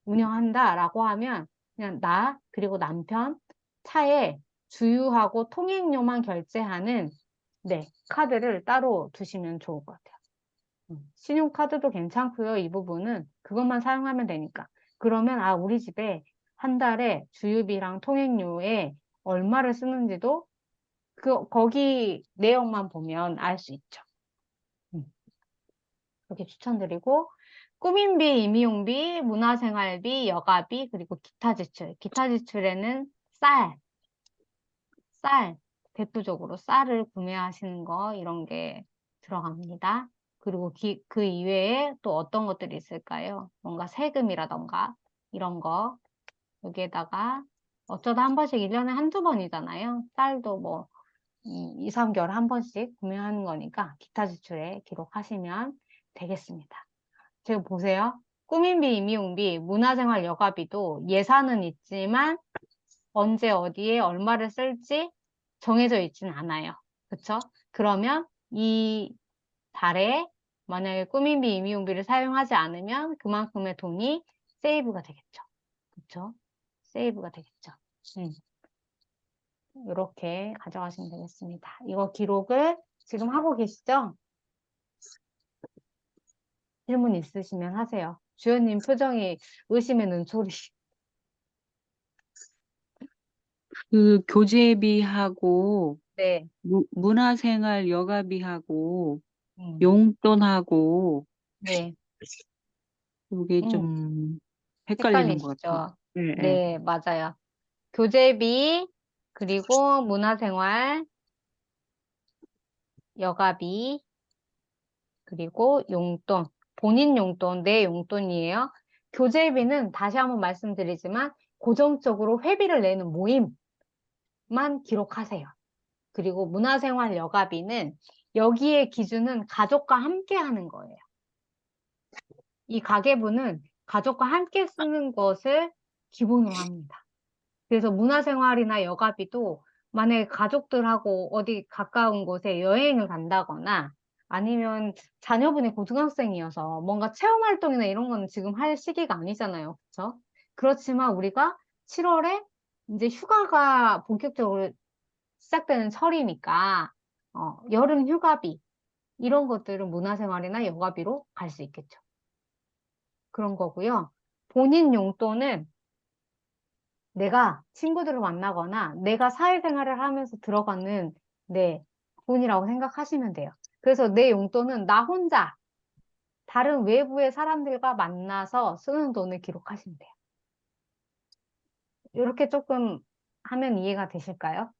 운영한다라고 하면 그냥 나 그리고 남편 차에 주유하고 통행료만 결제하는 네, 카드를 따로 두시면 좋을 것 같아요. 신용카드도 괜찮고요. 이 부분은 그것만 사용하면 되니까. 그러면 아, 우리 집에 한 달에 주유비랑 통행료에 얼마를 쓰는지도 거기 내용만 보면 알 수 있죠. 그렇게 추천드리고 꾸민비, 임의용비, 문화생활비, 여가비, 그리고 기타 지출. 기타 지출에는 쌀, 대표적으로 쌀을 구매하시는 거 이런 게 들어갑니다. 그리고 그 이외에 또 어떤 것들이 있을까요? 뭔가 세금이라던가 이런 거 여기에다가 어쩌다 한 번씩 1년에 한두 번이잖아요. 쌀도 뭐 2, 3개월에 한 번씩 구매하는 거니까 기타 지출에 기록하시면 되겠습니다. 지금 보세요. 꾸민비, 임의용비, 문화생활 여가비도 예산은 있지만 언제 어디에 얼마를 쓸지 정해져 있진 않아요. 그쵸? 그러면 이 달에 만약에 꾸민비, 임의용비를 사용하지 않으면 그만큼의 돈이 세이브가 되겠죠. 그쵸? 세이브가 되겠죠. 이렇게 가져가시면 되겠습니다. 이거 기록을 지금 하고 계시죠? 질문 있으시면 하세요. 주연님 표정이 의심의 눈초리. 그 교재비하고 네. 문화생활 여가비하고 음, 용돈하고 네. 이게 음, 좀 헷갈리는 것 같아요. 헷갈리시죠? 예, 예. 네, 맞아요. 교재비, 그리고 문화생활, 여가비, 그리고 용돈. 본인 용돈, 내 용돈이에요. 교재비는 다시 한번 말씀드리지만 고정적으로 회비를 내는 모임만 기록하세요. 그리고 문화생활 여가비는 여기에 기준은 가족과 함께 하는 거예요. 이 가계부는 가족과 함께 쓰는 것을 기본으로 합니다. 그래서 문화생활이나 여가비도 만약에 가족들하고 어디 가까운 곳에 여행을 간다거나 아니면 자녀분이 고등학생이어서 뭔가 체험활동이나 이런 거는 지금 할 시기가 아니잖아요. 그렇죠? 그렇지만 우리가 7월에 이제 휴가가 본격적으로 시작되는 철이니까 여름 휴가비 이런 것들은 문화생활이나 여가비로 갈 수 있겠죠. 그런 거고요. 본인 용돈은 내가 친구들을 만나거나 내가 사회생활을 하면서 들어가는 네, 돈이라고 생각하시면 돼요. 그래서 내 용돈은 나 혼자 다른 외부의 사람들과 만나서 쓰는 돈을 기록하시면 돼요. 이렇게 조금 하면 이해가 되실까요?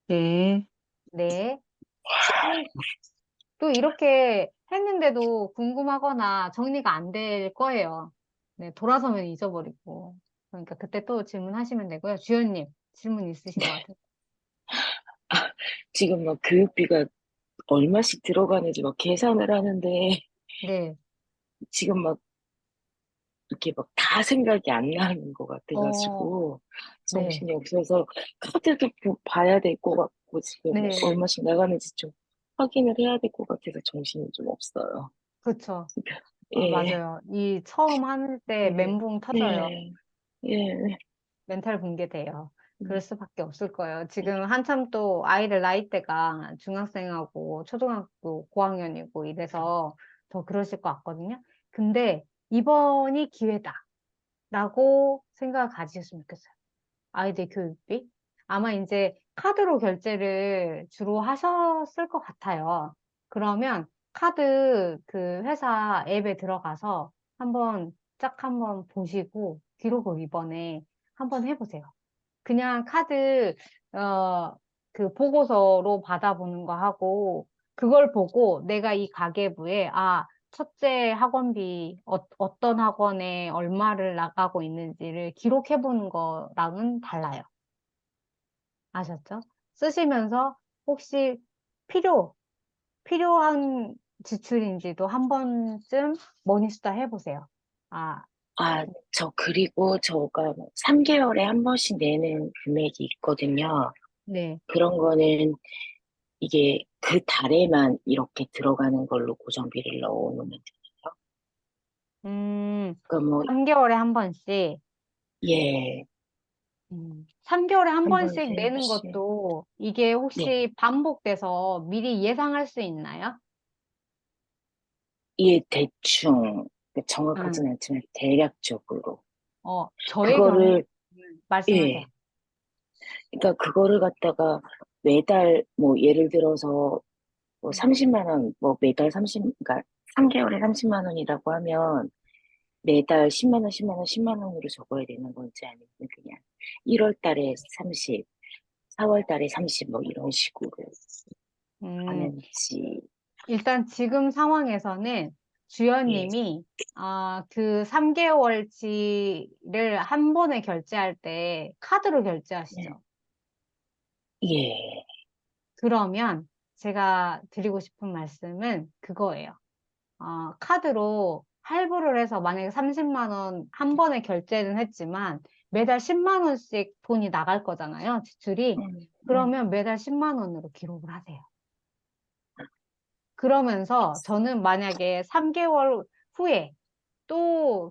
네. 네. 또 이렇게 했는데도 궁금하거나 정리가 안 될 거예요. 네, 돌아서면 잊어버리고. 그러니까 그때 또 질문하시면 되고요. 주연님, 질문 있으신 것 같아요. 지금 막 교육비가 얼마씩 들어가는지 막 계산을 하는데 네. 지금 막 이렇게 막 다 생각이 안 나는 것 어, 같아가지고 네. 정신이 없어서 카드도 봐야 될 것 같고 지금 네. 얼마씩 나가는지 좀 확인을 해야 될 것 같아서 정신이 좀 없어요. 그쵸. 그러니까 예, 맞아요. 이 처음 하는 때 예, 멘붕 터져요. 예, 예. 멘탈 붕괴돼요. 그럴 음, 수밖에 없을 거예요. 지금 한참 또 아이들 나이대가 중학생하고 초등학교 고학년이고 이래서 더 그러실 것 같거든요. 근데 이번이 기회다라고 생각을 가지셨으면 좋겠어요. 아이들 교육비. 아마 이제 카드로 결제를 주로 하셨을 것 같아요. 그러면 카드 그 회사 앱에 들어가서 한번 보시고 기록을 이번에 한번 해보세요. 그냥 카드, 어, 그 보고서로 받아보는 거 하고, 그걸 보고 내가 이 가계부에, 아, 첫째 학원비, 어떤 학원에 얼마를 나가고 있는지를 기록해보는 거랑은 달라요. 아셨죠? 쓰시면서 혹시 필요한 지출인지도 한 번쯤 머니수다 해보세요. 아, 아, 그리고 저가 3개월에 한 번씩 내는 금액이 있거든요. 네. 그런 거는 이게 그 달에만 이렇게 들어가는 걸로 고정비를 넣어놓으면 돼요. 음, 그러니까 뭐, 3개월에 한 번씩. 예, 3개월에 한 한 번씩, 번씩 한 내는 번씩. 것도 이게 네, 혹시 반복돼서 미리 예상할 수 있나요? 예, 대충, 음, 정확하진 않지만 대략적으로. 저의 경우, 그거를, 말씀하세요. 예, 그러니까 그거를 갖다가 매달, 뭐, 예를 들어서 뭐 음, 30만 원, 뭐 매달 그러니까 3개월에 30만 원이라고 하면 매달 10만 원, 10만 원, 10만 원으로 적어야 되는 건지 아니면 그냥 1월 달에 30, 4월 달에 30 뭐 이런 식으로 음, 하는지. 일단 지금 상황에서는 예, 주연님이 그 3개월치를 한 번에 결제할 때 카드로 예, 결제하시죠. 예, 그러면 제가 드리고 싶은 말씀은 그거예요. 카드로 할부를 해서 만약에 30만 원 한 번에 결제는 했지만 매달 10만 원씩 돈이 나갈 거잖아요, 지출이. 음, 음, 그러면 매달 10만 원으로 기록을 하세요. 그러면서 저는 만약에 3개월 후에 또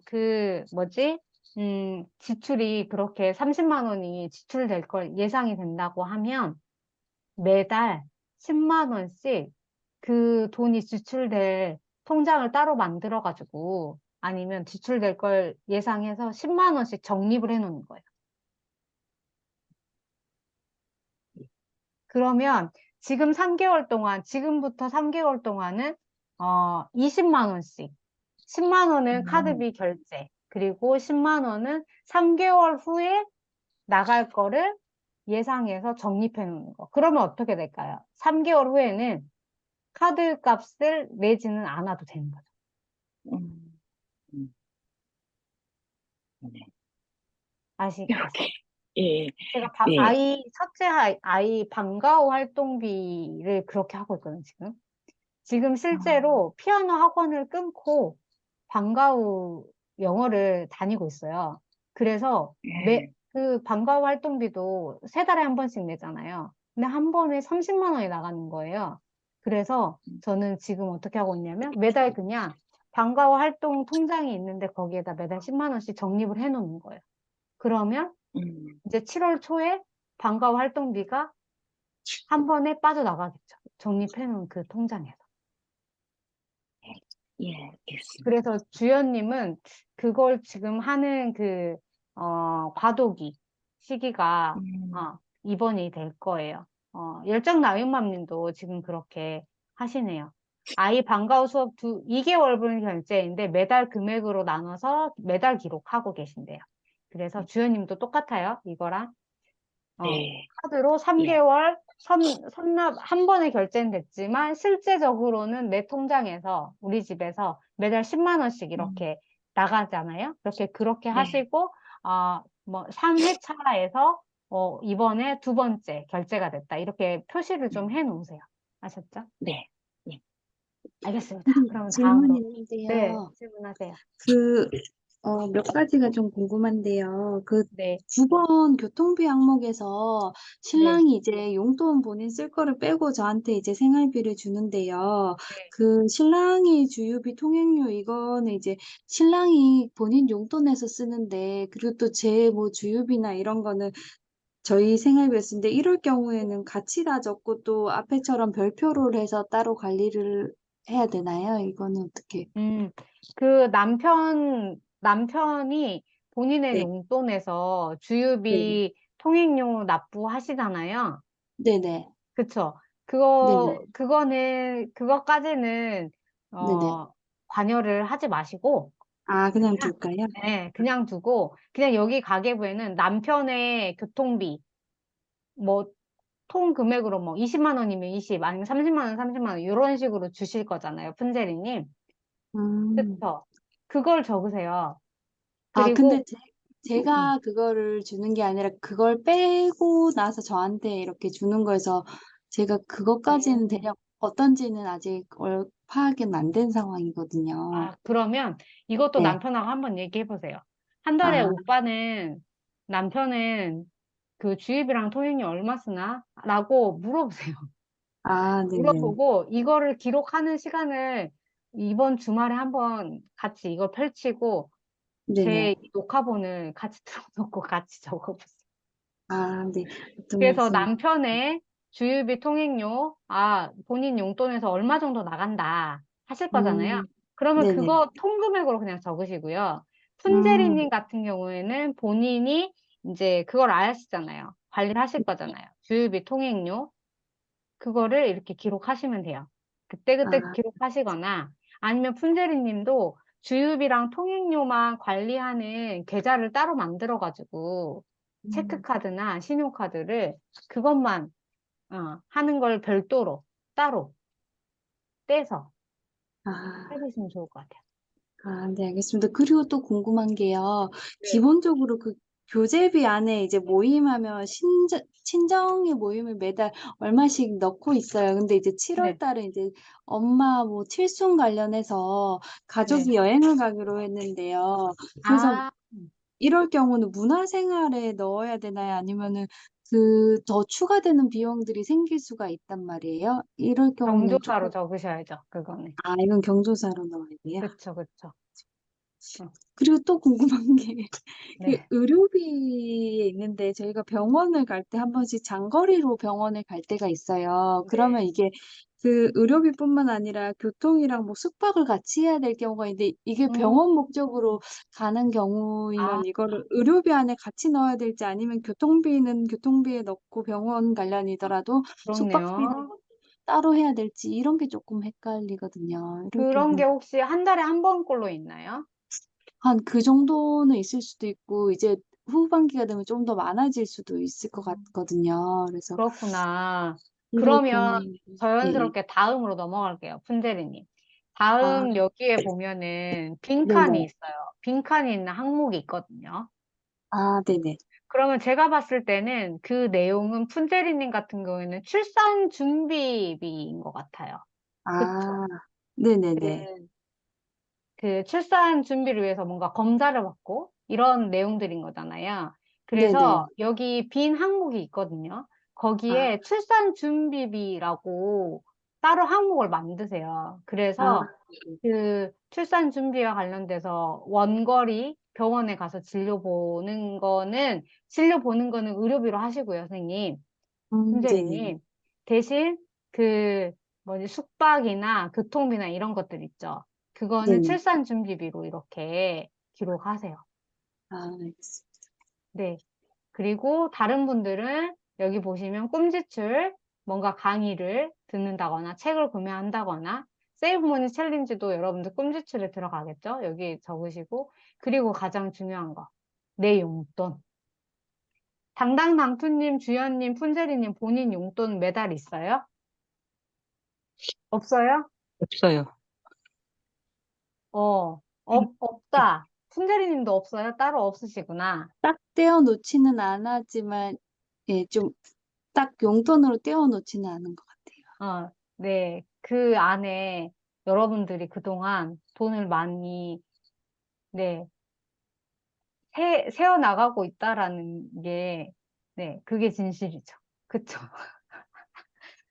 지출이 그렇게 30만 원이 지출될 걸 예상이 된다고 하면 매달 10만 원씩 그 돈이 지출될 통장을 따로 만들어가지고 아니면 지출될 걸 예상해서 10만 원씩 적립을 해놓는 거예요. 그러면 지금부터 3개월 동안은 20만 원씩 10만 원은 음, 카드비 결제, 그리고 10만 원은 3개월 후에 나갈 거를 예상해서 적립해 놓는 거. 그러면 어떻게 될까요? 3개월 후에는 카드 값을 내지는 않아도 되는 거죠. 음, 음, 네. 아시겠어요? 이렇게, 예, 제가 네. 첫째 아이 방과후 활동비를 그렇게 하고 있거든요, 지금. 지금 아, 실제로 피아노 학원을 끊고 방과후 영어를 다니고 있어요. 그래서 예, 그 방과후 활동비도 세 달에 한 번씩 내잖아요. 근데 한 번에 30만 원이 나가는 거예요. 그래서 저는 지금 어떻게 하고 있냐면 매달 그냥 방과후 활동 통장이 있는데 거기에다 매달 10만 원씩 적립을 해 놓는 거예요. 그러면 음, 이제 7월 초에 방과후 활동비가 한 번에 빠져나가겠죠. 적립해 놓은 그 통장에서. 예, 알겠습니다. 그래서 주연님은 그걸 지금 하는 과도기 시기가, 음, 이번이 될 거예요. 열정나눔맘님도 지금 그렇게 하시네요. 아이 방과후 수업 2개월분 결제인데 매달 금액으로 나눠서 매달 기록하고 계신대요. 그래서 주연님도 똑같아요. 이거랑. 네, 카드로 예, 3개월 선납 한 번에 결제는 됐지만 실제적으로는 내 통장에서 우리 집에서 매달 10만 원씩 음, 이렇게 나가잖아요. 그렇게 네, 하시고 뭐 3회차에서 이번에 두 번째 결제가 됐다. 이렇게 표시를 좀 음, 해 놓으세요. 아셨죠? 네, 네. 알겠습니다. 선생님, 그러면 질문이 다음으로 네, 있는데요. 질문하세요. 그, 몇 가지가 좀 궁금한데요. 그 네, 9번 교통비 항목에서 네, 신랑이 이제 용돈 본인 쓸 거를 빼고 저한테 이제 생활비를 주는데요. 네. 그 신랑이 주유비 통행료 이거는 이제 신랑이 본인 용돈에서 쓰는데 그리고 또 제 뭐 주유비나 이런 거는 저희 생활비를 쓰는데 이럴 경우에는 같이 다 적고 또 앞에처럼 별표를 해서 따로 관리를 해야 되나요? 이거는 어떻게? 음, 남편이 본인의 네, 용돈에서 네네. 주유비 통행료 납부하시잖아요. 네네. 그쵸? 네네. 그거까지는, 네네. 관여를 하지 마시고, 아, 그냥 그냥, 둘까요? 네, 그냥 두고, 그냥 여기 가계부에는 남편의 교통비, 뭐, 통 금액으로 뭐 20만 원이면 20, 아니면 30만 원, 30만 원, 이런 식으로 주실 거잖아요, 푼제리님. 음. 그쵸? 그걸 적으세요. 아, 근데 그리고 음. 제가 그거를 주는 게 아니라 그걸 빼고 나서 저한테 이렇게 주는 거여서 제가 그것까지는 음. 대략 어떤지는 아직 파악은 안 된 상황이거든요. 아, 그러면 이것도 네. 남편하고 한번 얘기해 보세요. 한 달에 아, 남편은 그 주입이랑 통행료 얼마 쓰나? 라고 물어보세요. 네네. 물어보고 이거를 기록하는 시간을 이번 주말에 한번 같이 이걸 펼치고 네네. 제 녹화본을 같이 틀어놓고 같이 적어보세요. 네. 어떤 그래서 말씀? 남편의 주유비 통행료, 본인 용돈에서 얼마 정도 나간다 하실 거잖아요. 음, 그러면 네네. 그거 통금액으로 그냥 적으시고요. 음, 푼제리님 같은 경우에는 본인이 이제 그걸 아시잖아요. 관리를 하실 거잖아요. 주유비 통행료. 그거를 이렇게 기록하시면 돼요. 그때그때 아, 기록하시거나 아니면 푼제리님도 주유비랑 통행료만 관리하는 계좌를 따로 만들어가지고 음, 체크카드나 신용카드를 그것만 하는 걸 별도로 따로 떼서 아. 해보시면 좋을 것 같아요. 네, 알겠습니다. 그리고 또 궁금한 게요. 네. 기본적으로 그 교재비 안에 이제 모임하면 친정의 모임을 매달 얼마씩 넣고 있어요. 근데 이제 7월 네. 달에 이제 엄마 뭐 칠순 관련해서 네. 가족이 여행을 가기로 했는데요. 그래서 아, 이럴 경우는 문화생활에 넣어야 되나요? 아니면은 그 더 추가되는 비용들이 생길 수가 있단 말이에요. 이럴 경우는 경조사로 조금, 적으셔야죠. 그거는. 이건 경조사로 넣어야 돼요. 그쵸, 그쵸. 어, 그리고 또 궁금한 게 그 네. 의료비에 있는데 저희가 병원을 갈 때 한 번씩 장거리로 병원을 갈 때가 있어요. 그러면 네. 이게 그 의료비뿐만 아니라 교통이랑 뭐 숙박을 같이 해야 될 경우가 있는데 이게 음, 병원 목적으로 가는 아, 경우이면 이거를 의료비 안에 같이 넣어야 될지 아니면 교통비는 교통비에 넣고 병원 관련이더라도 숙박비는 그렇네요. 따로 해야 될지 이런 게 조금 헷갈리거든요. 이럴 그런 게 경우 혹시 한 달에 한 번꼴로 있나요? 한 그 정도는 있을 수도 있고 이제 후반기가 되면 좀 더 많아질 수도 있을 것 같거든요. 그래서 그렇구나. 이럴 그러면 경우에 예. 자연스럽게 다음으로 넘어갈게요. 푼제리님. 아, 다음 여기에 보면은 빈칸이 네네. 있어요. 빈칸이 있는 항목이 있거든요. 네네. 그러면 제가 봤을 때는 그 내용은 푼제리님 같은 경우에는 출산 준비비인 것 같아요. 그쵸? 아, 네네네. 그, 그 출산 준비를 위해서 뭔가 검사를 받고 이런 내용들인 거잖아요. 네네. 그래서 여기 빈 항목이 있거든요. 아, 거기에 출산 준비비라고 따로 항목을 만드세요. 아, 그래서 그 출산 준비와 관련돼서 원거리 병원에 가서 진료 보는 거는 의료비로 하시고요, 선생님. 네네. 훈제리님. 대신 그 뭐지 숙박이나 교통비나 이런 것들 있죠. 그거는 네네. 출산 준비비로 이렇게 기록하세요. 알겠습니다. 네. 그리고 다른 분들은 여기 보시면 꿈지출 뭔가 강의를 듣는다거나 책을 구매한다거나 세이브머니 챌린지도 여러분들 꿈지출에 들어가겠죠? 여기 적으시고 그리고 가장 중요한 거 내 용돈. 당당당투님, 주연님, 푼제리님 본인 용돈 매달 있어요? 없어요? 없어요. 없다. 푼제리님도 없어요? 따로 없으시구나. 딱 떼어 놓지는 않았지만 예, 좀 딱 용돈으로 떼어 놓지는 않은 것 같아요. 네. 그 안에 여러분들이 그동안 돈을 많이, 네, 세어나가고 있다라는 게, 네, 그게 진실이죠. 그쵸?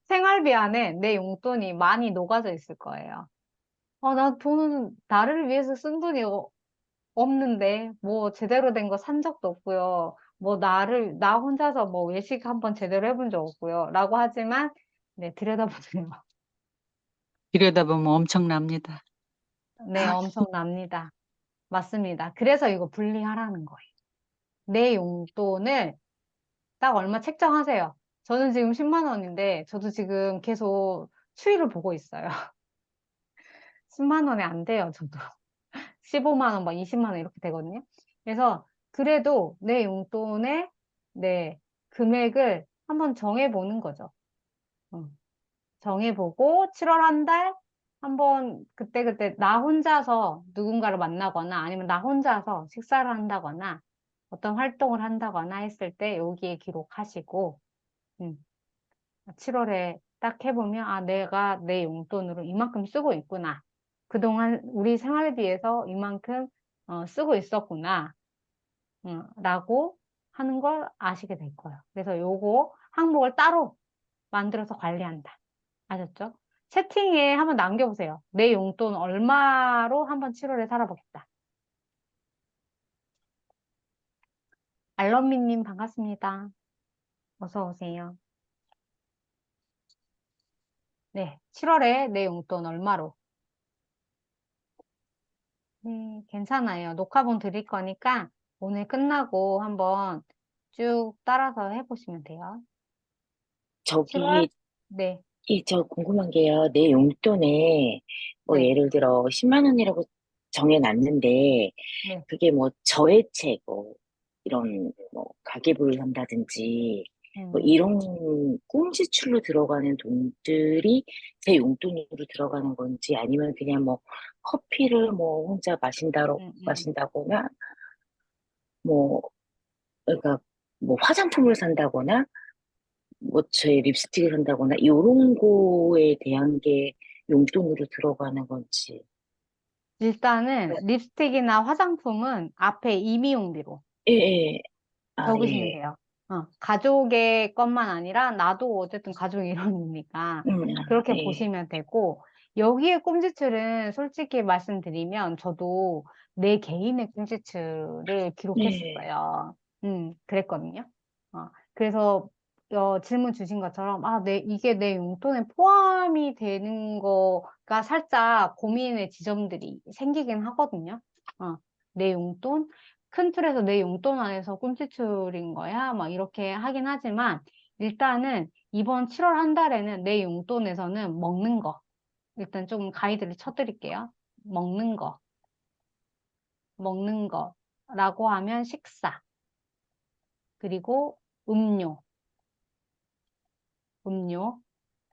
생활비 안에 내 용돈이 많이 녹아져 있을 거예요. 나 돈은 나를 위해서 쓴 돈이 없는데, 뭐, 제대로 된 거 산 적도 없고요. 뭐, 나 혼자서 뭐, 외식 한번 제대로 해본 적 없고요. 라고 하지만, 네, 들여다보세요. 들여다보면 엄청납니다. 네, 엄청납니다. 맞습니다. 그래서 이거 분리하라는 거예요. 내 용돈을 딱 얼마 책정하세요. 저는 지금 10만 원인데, 저도 지금 계속 추이를 보고 있어요. 10만 원이 안 돼요, 저도. 15만 원, 막 20만 원 이렇게 되거든요. 그래서 그래도 내 용돈의 네, 금액을 한번 정해보는 거죠. 정해보고 7월 한 달 한번 그때그때 나 혼자서 누군가를 만나거나 아니면 나 혼자서 식사를 한다거나 어떤 활동을 한다거나 했을 때 여기에 기록하시고 음, 7월에 딱 해보면, 아, 내가 내 용돈으로 이만큼 쓰고 있구나. 그동안 우리 생활비에서 이만큼 쓰고 있었구나. 라고 하는 걸 아시게 될 거예요. 그래서 요거 항목을 따로 만들어서 관리한다. 아셨죠? 채팅에 한번 남겨보세요. 내 용돈 얼마로 한번 7월에 살아보겠다. 알런미님 반갑습니다. 어서 오세요. 네, 7월에 내 용돈 얼마로? 괜찮아요. 녹화본 드릴 거니까 오늘 끝나고 한번 쭉 따라서 해보시면 돼요. 7월? 저기, 네, 저 궁금한 게요. 내 용돈에, 뭐, 네, 예를 들어, 10만 원이라고 정해놨는데, 네. 그게 뭐, 저해책, 뭐, 이런, 뭐, 가계부를 한다든지, 뭐, 음, 이런 꽁지출로 들어가는 돈들이 제 용돈으로 들어가는 건지, 아니면 그냥 뭐, 커피를 뭐, 혼자 음, 음. 마신다거나, 뭐, 그러니까, 뭐, 화장품을 산다거나, 뭐, 제 립스틱을 산다거나, 요런 거에 대한 게 용돈으로 들어가는 건지. 일단은 립스틱이나 화장품은 앞에 임의용비로 예, 예. 아, 적으시면 예. 돼요. 가족의 것만 아니라 나도 어쨌든 가족 일원이니까 그렇게 예. 보시면 되고 여기에 꼼지출은 솔직히 말씀드리면 저도 내 개인의 꼼지출을 네. 기록했었어요. 그랬거든요. 그래서 질문 주신 것처럼 이게 내 용돈에 포함이 되는 거가 살짝 고민의 지점들이 생기긴 하거든요. 내 용돈? 큰 틀에서 내 용돈 안에서 꿈지출인 거야? 막 이렇게 하긴 하지만 일단은 이번 7월 한 달에는 내 용돈에서는 먹는 거 일단 좀 가이드를 쳐드릴게요. 먹는 거, 먹는 거라고 하면 식사 그리고 음료, 음료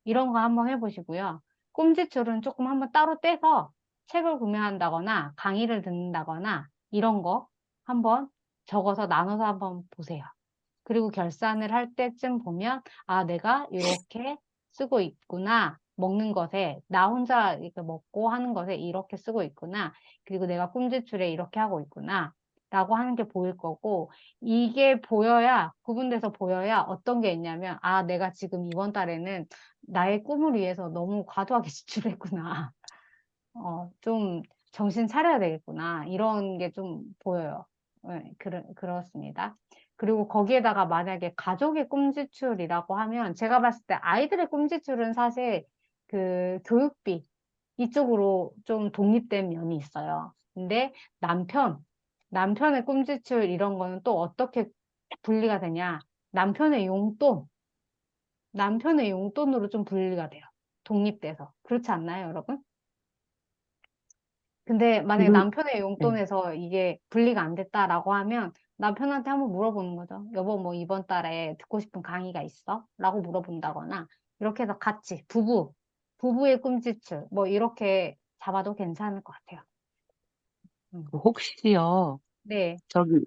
이런 거 한번 해보시고요. 꿈지출은 조금 한번 따로 떼서 책을 구매한다거나 강의를 듣는다거나 이런 거 한번 적어서 나눠서 한번 보세요. 그리고 결산을 할 때쯤 보면, 내가 이렇게 쓰고 있구나. 먹는 것에, 나 혼자 이렇게 먹고 하는 것에 이렇게 쓰고 있구나. 그리고 내가 꿈지출에 이렇게 하고 있구나. 라고 하는 게 보일 거고, 이게 보여야, 구분돼서 보여야 어떤 게 있냐면, 내가 지금 이번 달에는 나의 꿈을 위해서 너무 과도하게 지출했구나. 좀 정신 차려야 되겠구나. 이런 게 좀 보여요. 네, 그렇습니다. 그리고 거기에다가 만약에 가족의 꿈지출이라고 하면 제가 봤을 때 아이들의 꿈지출은 사실 그 교육비 이쪽으로 좀 독립된 면이 있어요. 근데 남편의 꿈지출 이런 거는 또 어떻게 분리가 되냐? 남편의 용돈, 남편의 용돈으로 좀 분리가 돼요. 독립돼서. 그렇지 않나요, 여러분? 근데 만약에 지금, 남편의 네. 용돈에서 이게 분리가 안 됐다라고 하면 남편한테 한번 물어보는 거죠. 여보, 뭐 이번 달에 듣고 싶은 강의가 있어? 라고 물어본다거나 이렇게 해서 같이 부부의 꿈지출 뭐 이렇게 잡아도 괜찮을 것 같아요. 음. 혹시요, 네, 저기,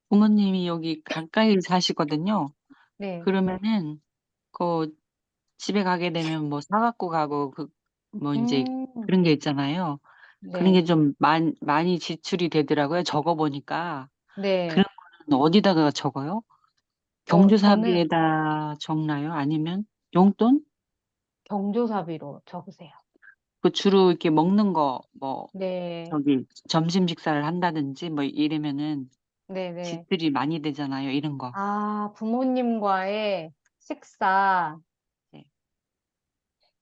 부모님이 여기 가까이 사시거든요. 네, 그러면은, 그, 집에 가게 되면 뭐 사갖고 가고, 뭐 이제 음, 그런 게 있잖아요. 그런 네, 게 좀 많이 지출이 되더라고요. 적어보니까. 그런 네. 거는 어디다가 적어요? 저는 경조사비에다 적나요? 아니면 용돈? 경조사비로 적으세요. 그 주로 이렇게 먹는 거, 뭐, 네, 저기, 점심 식사를 한다든지, 뭐, 이러면은 네, 네. 지출이 많이 되잖아요. 이런 거. 부모님과의 식사 네.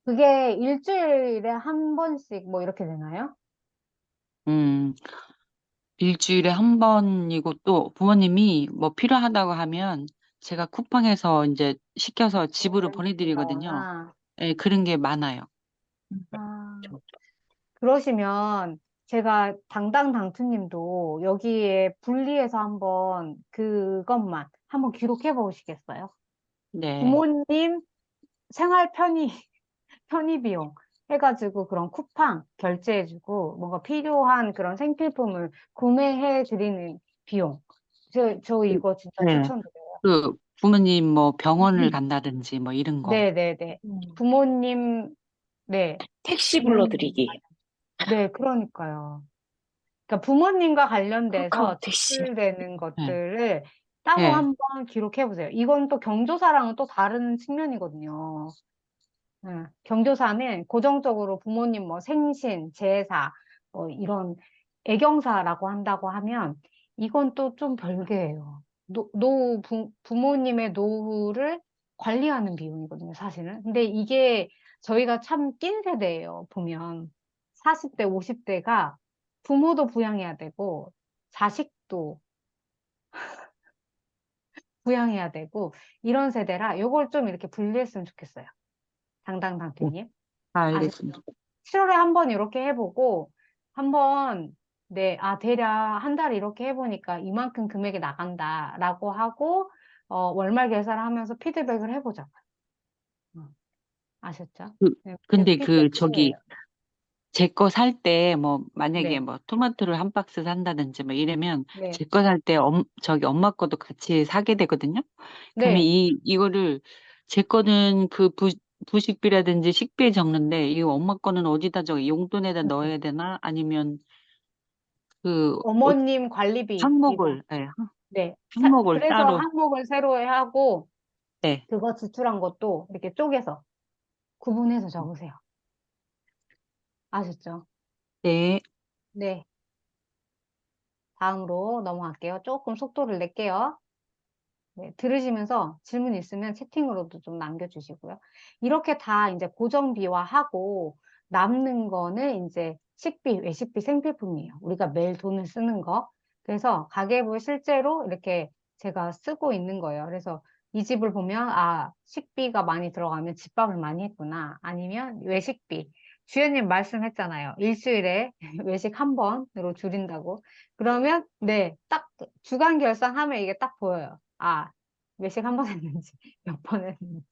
그게 일주일에 한 번씩 뭐 이렇게 되나요? 음, 일주일에 한 번이고 또 부모님이 뭐 필요하다고 하면 제가 쿠팡에서 이제 시켜서 집으로 보내드리거든요. 보내주신다거나. 예, 그런 게 많아요. 아, 저, 그러시면 제가 당당당투님도 여기에 분리해서 한번 그것만 한번 기록해 보시겠어요? 네. 부모님 생활 편의 비용 해가지고 그런 쿠팡 결제해주고 뭔가 필요한 그런 생필품을 구매해 드리는 비용. 저 이거 진짜 네. 추천드려요. 그 부모님 뭐 병원을 간다든지 뭐 이런 거. 네네네. 음. 부모님, 네. 택시 부모님, 불러드리기. 네, 그러니까요. 그러니까 부모님과 카카오 관련돼서 택시. 지출되는 네. 것들을 따로 네. 한번 기록해 보세요. 이건 또 경조사랑은 또 다른 측면이거든요. 경조사는 고정적으로 부모님 뭐 생신, 제사, 뭐 이런 애경사라고 한다고 하면 이건 또 좀 별개예요. 부모님의 노후를 관리하는 비용이거든요, 사실은. 근데 이게 저희가 참 낀 세대예요, 보면. 40대, 50대가 부모도 부양해야 되고, 자식도 부양해야 되고, 이런 세대라 요걸 좀 이렇게 분리했으면 좋겠어요. 네. 당당당표님. 아셨죠? 알겠습니다. 7월에 한번 이렇게 해보고, 한번, 네, 대략 한 달 이렇게 해보니까 이만큼 금액이 나간다라고 하고, 월말 계산을 하면서 피드백을 해보자. 아셨죠? 그, 네, 그게 근데 그 저기 피드백이에요. 제 거 살 때 뭐 만약에 네, 뭐 토마토를 한 박스 산다든지 뭐 이러면 네, 제 거 살 때 저기 엄마 것도 같이 사게 되거든요. 그러면 네. 이거를 제 거는 그 부식비라든지 식비에 적는데 이 엄마 거는 어디다 적어? 용돈에다 넣어야 되나? 아니면 그 어머님 관리비, 이거. 항목을 예, 네. 항목을 그래서 따로 항목을 새로 하고, 네. 그거 지출한 것도 이렇게 쪼개서 구분해서 적으세요. 아셨죠? 네. 네. 다음으로 넘어갈게요. 조금 속도를 낼게요. 네, 들으시면서 질문 있으면 채팅으로도 좀 남겨주시고요. 이렇게 다 이제 고정비화하고 남는 거는 이제 식비, 외식비, 생필품이에요. 우리가 매일 돈을 쓰는 거. 그래서 가계부에 실제로 이렇게 제가 쓰고 있는 거예요. 그래서 이 집을 보면, 식비가 많이 들어가면 집밥을 많이 했구나. 아니면 외식비. 주연님 말씀했잖아요. 일주일에 외식 한 번으로 줄인다고. 그러면, 네, 딱 주간 결산하면 이게 딱 보여요. 외식 한 번 했는지, 몇 번 했는지.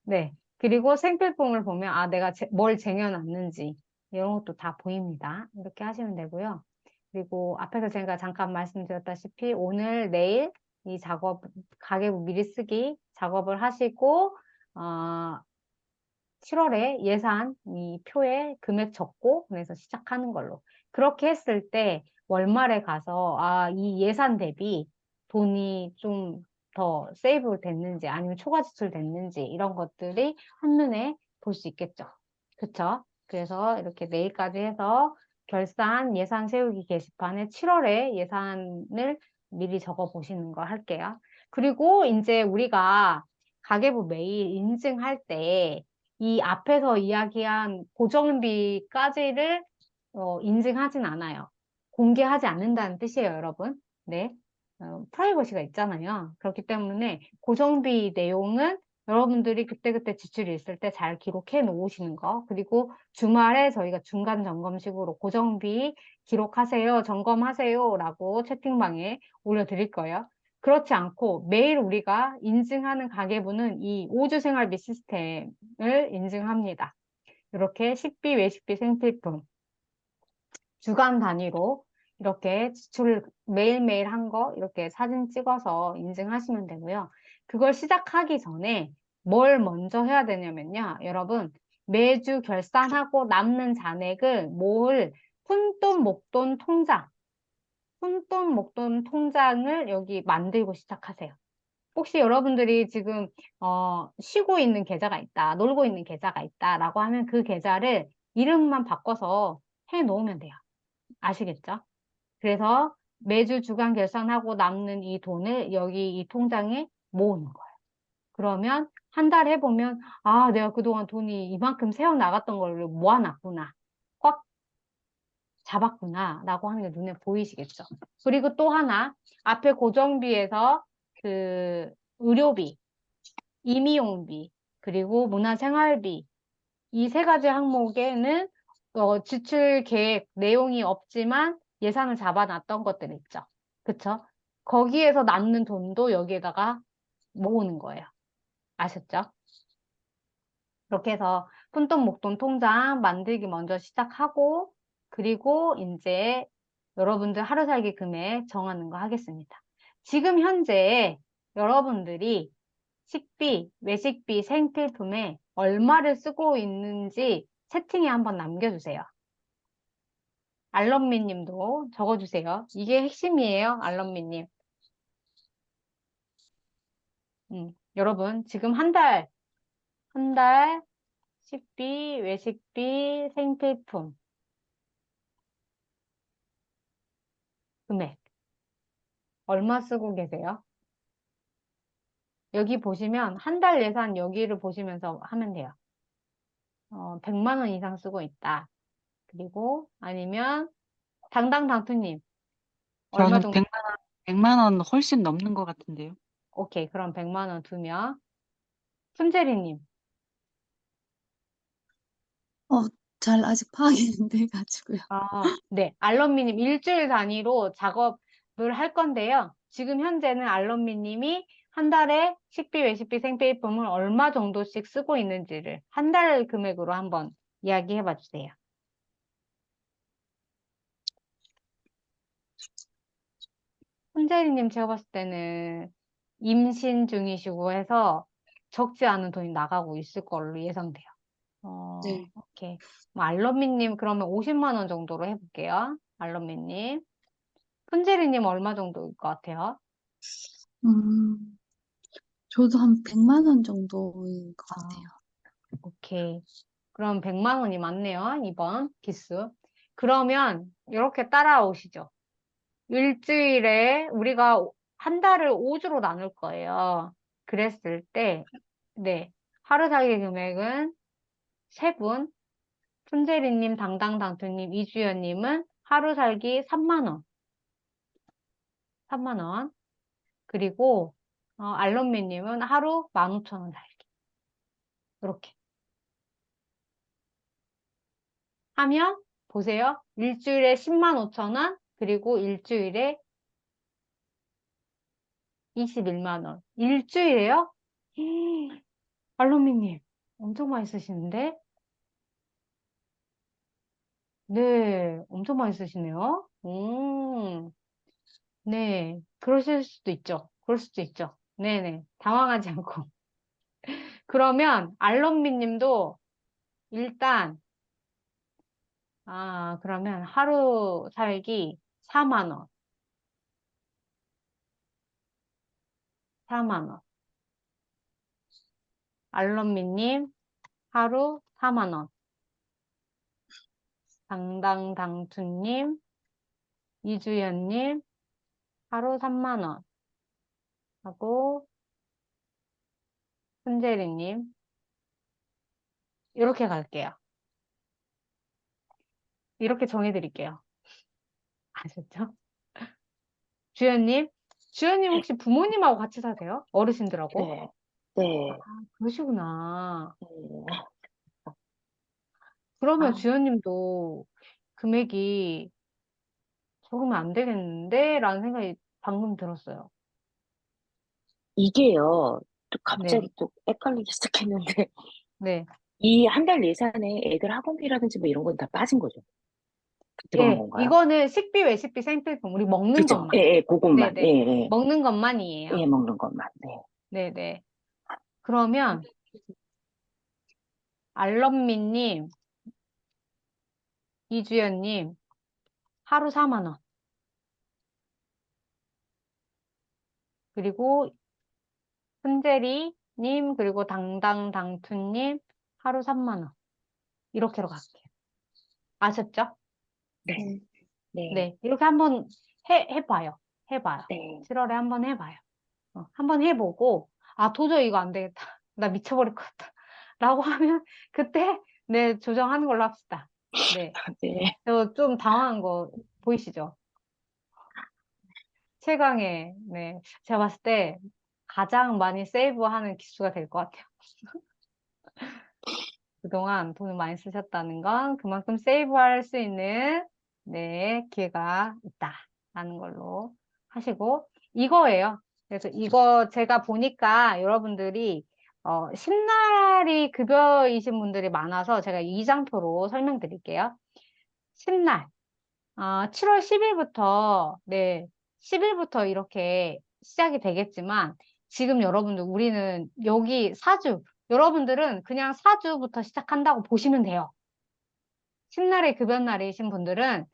네. 그리고 생필품을 보면, 내가 뭘 쟁여놨는지, 이런 것도 다 보입니다. 이렇게 하시면 되고요. 그리고 앞에서 제가 잠깐 말씀드렸다시피, 오늘, 내일, 이 작업, 가계부 미리 쓰기 작업을 하시고, 어, 7월에 예산 이 표에 금액 적고 그래서 시작하는 걸로. 그렇게 했을 때 월말에 가서 이 예산 대비 돈이 좀 더 세이브 됐는지 아니면 초과 지출 됐는지 이런 것들이 한눈에 볼 수 있겠죠. 그쵸? 그래서 이렇게 내일까지 해서 결산 예산 세우기 게시판에 7월에 예산을 미리 적어 보시는 거 할게요. 그리고 이제 우리가 가계부 매일 인증할 때 이 앞에서 이야기한 고정비까지를 인증하진 않아요. 공개하지 않는다는 뜻이에요, 여러분. 네. 프라이버시가 있잖아요. 그렇기 때문에 고정비 내용은 여러분들이 그때그때 지출이 있을 때 잘 기록해 놓으시는 거. 그리고 주말에 저희가 중간 점검식으로 고정비 기록하세요, 점검하세요 라고 채팅방에 올려드릴 거예요. 그렇지 않고 매일 우리가 인증하는 가계부는 이 5주 생활비 시스템을 인증합니다. 이렇게 식비, 외식비, 생필품, 주간 단위로 이렇게 지출을 매일매일 한 거 이렇게 사진 찍어서 인증하시면 되고요. 그걸 시작하기 전에 뭘 먼저 해야 되냐면요. 여러분, 매주 결산하고 남는 잔액을 푼돈, 목돈 통장, 푼돈, 목돈 통장을 여기 만들고 시작하세요. 혹시 여러분들이 지금 쉬고 있는 계좌가 있다, 놀고 있는 계좌가 있다라고 하면 그 계좌를 이름만 바꿔서 해 놓으면 돼요. 아시겠죠? 그래서 매주 주간 결산하고 남는 이 돈을 여기 이 통장에 모으는 거예요. 그러면 한 달 해보면 내가 그동안 돈이 이만큼 새어 나갔던 걸 모아놨구나. 꽉 잡았구나 라고 하는 게 눈에 보이시겠죠? 그리고 또 하나 앞에 고정비에서 그 의료비, 임의용비, 그리고 문화생활비 이 세 가지 항목에는 지출 계획 내용이 없지만 예산을 잡아놨던 것들 있죠. 그쵸? 거기에서 남는 돈도 여기에다가 모으는 거예요. 아셨죠? 이렇게 해서 푼돈 목돈 통장 만들기 먼저 시작하고 그리고 이제 여러분들 하루 살기 금액 정하는 거 하겠습니다. 지금 현재 여러분들이 식비, 외식비, 생필품에 얼마를 쓰고 있는지 채팅에 한번 남겨주세요. 알럼미 님도 적어주세요. 이게 핵심이에요, 알럼미 님. 여러분, 지금 한 달 식비, 외식비, 생필품, 금액, 얼마 쓰고 계세요? 여기 보시면, 한 달 예산 여기를 보시면서 하면 돼요. 100만 원 이상 쓰고 있다. 그리고 아니면, 당당당투님, 얼마 저는 정도? 100만 원 훨씬 넘는 것 같은데요. 오케이, 그럼 100만 원 두면. 푼제리님, 잘 아직 파악이 안 돼가지고요. 네, 알럼미님 일주일 단위로 작업을 할 건데요. 지금 현재는 알럼미님이 한 달에 식비, 외식비, 생필품을 얼마 정도씩 쓰고 있는지를 한 달 금액으로 한번 이야기해 봐 주세요. 혼재리님 제가 봤을 때는 임신 중이시고 해서 적지 않은 돈이 나가고 있을 걸로 예상돼요. 네. 오케이. 뭐 알럼미님 그러면 50만 원 정도로 해볼게요. 알럼미님. 푼제리님 얼마 정도일 것 같아요? 음, 저도 한 100만 원 정도인 것 같아요. 오케이. 그럼 100만 원이 맞네요. 이번 기수. 그러면 이렇게 따라오시죠. 일주일에 우리가 한 달을 5주로 나눌 거예요. 그랬을 때, 네. 하루 살기 금액은 세 분, 푼제리님, 당당당투님, 이주연님은 하루 살기 3만 원. 3만 원. 그리고, 알론미님은 하루 15,000원 살기. 이렇게. 하면 보세요. 일주일에 10만 5천 원, 그리고 일주일에 21만 원. 일주일에요? 알로미님, 엄청 많이 쓰시는데? 네, 엄청 많이 쓰시네요. 네, 그러실 수도 있죠. 그럴 수도 있죠. 네네, 당황하지 않고. 그러면 알럼미 님도 일단, 그러면 하루 살기 4만 원. 4만 원. 알럼미님 하루 4만 원. 당당당투님, 이주연님 하루 3만 원. 하고 훈제리님 이렇게 갈게요. 이렇게 정해드릴게요. 아셨죠? 주연님 혹시 부모님하고 같이 사세요? 어르신들하고? 네, 네, 그러시구나. 네. 그러면 아, 주연님도 금액이 적으면 안 되겠는데? 라는 생각이 방금 들었어요. 이게요, 또 네, 갑자기 또 헷갈리기 시작했는데, 네. 이 한 달 예산에 애들 학원비라든지 뭐 이런 건 다 빠진 거죠? 들어간 예, 건가요? 이거는 식비, 외식비, 생필품, 우리 먹는 그죠? 것만. 예, 예, 그것만. 예, 네네. 예. 먹는 것만이에요. 예, 먹는 것만. 네. 네네. 그러면, 알럼미님, 이주연님, 하루 4만 원. 그리고 훈제리님, 그리고 당당당투님, 하루 3만 원. 이렇게로 갈게요. 아셨죠? 네, 네. 네, 네. 이렇게 한번 해봐요. 해봐요. 네. 7월에 한번 해봐요. 한번 해보고, 도저히 이거 안 되겠다. 나 미쳐버릴 것 같다. 라고 하면, 그때, 네, 조정하는 걸로 합시다. 네. 네. 저 좀 당황한 거 보이시죠? 최강의, 네. 제가 봤을 때 가장 많이 세이브하는 기수가 될 것 같아요. 그동안 돈을 많이 쓰셨다는 건 그만큼 세이브할 수 있는, 네, 기회가 있다라는 걸로 하시고, 이거예요. 그래서 이거 제가 보니까 여러분들이, 10날이 급여이신 분들이 많아서 제가 이 장표로 설명드릴게요. 10날. 7월 10일부터, 네, 10일부터 이렇게 시작이 되겠지만, 지금 여러분들, 우리는 여기 사주, 여러분들은 그냥 사주부터 시작한다고 보시면 돼요. 신날의 급연날이신 분들은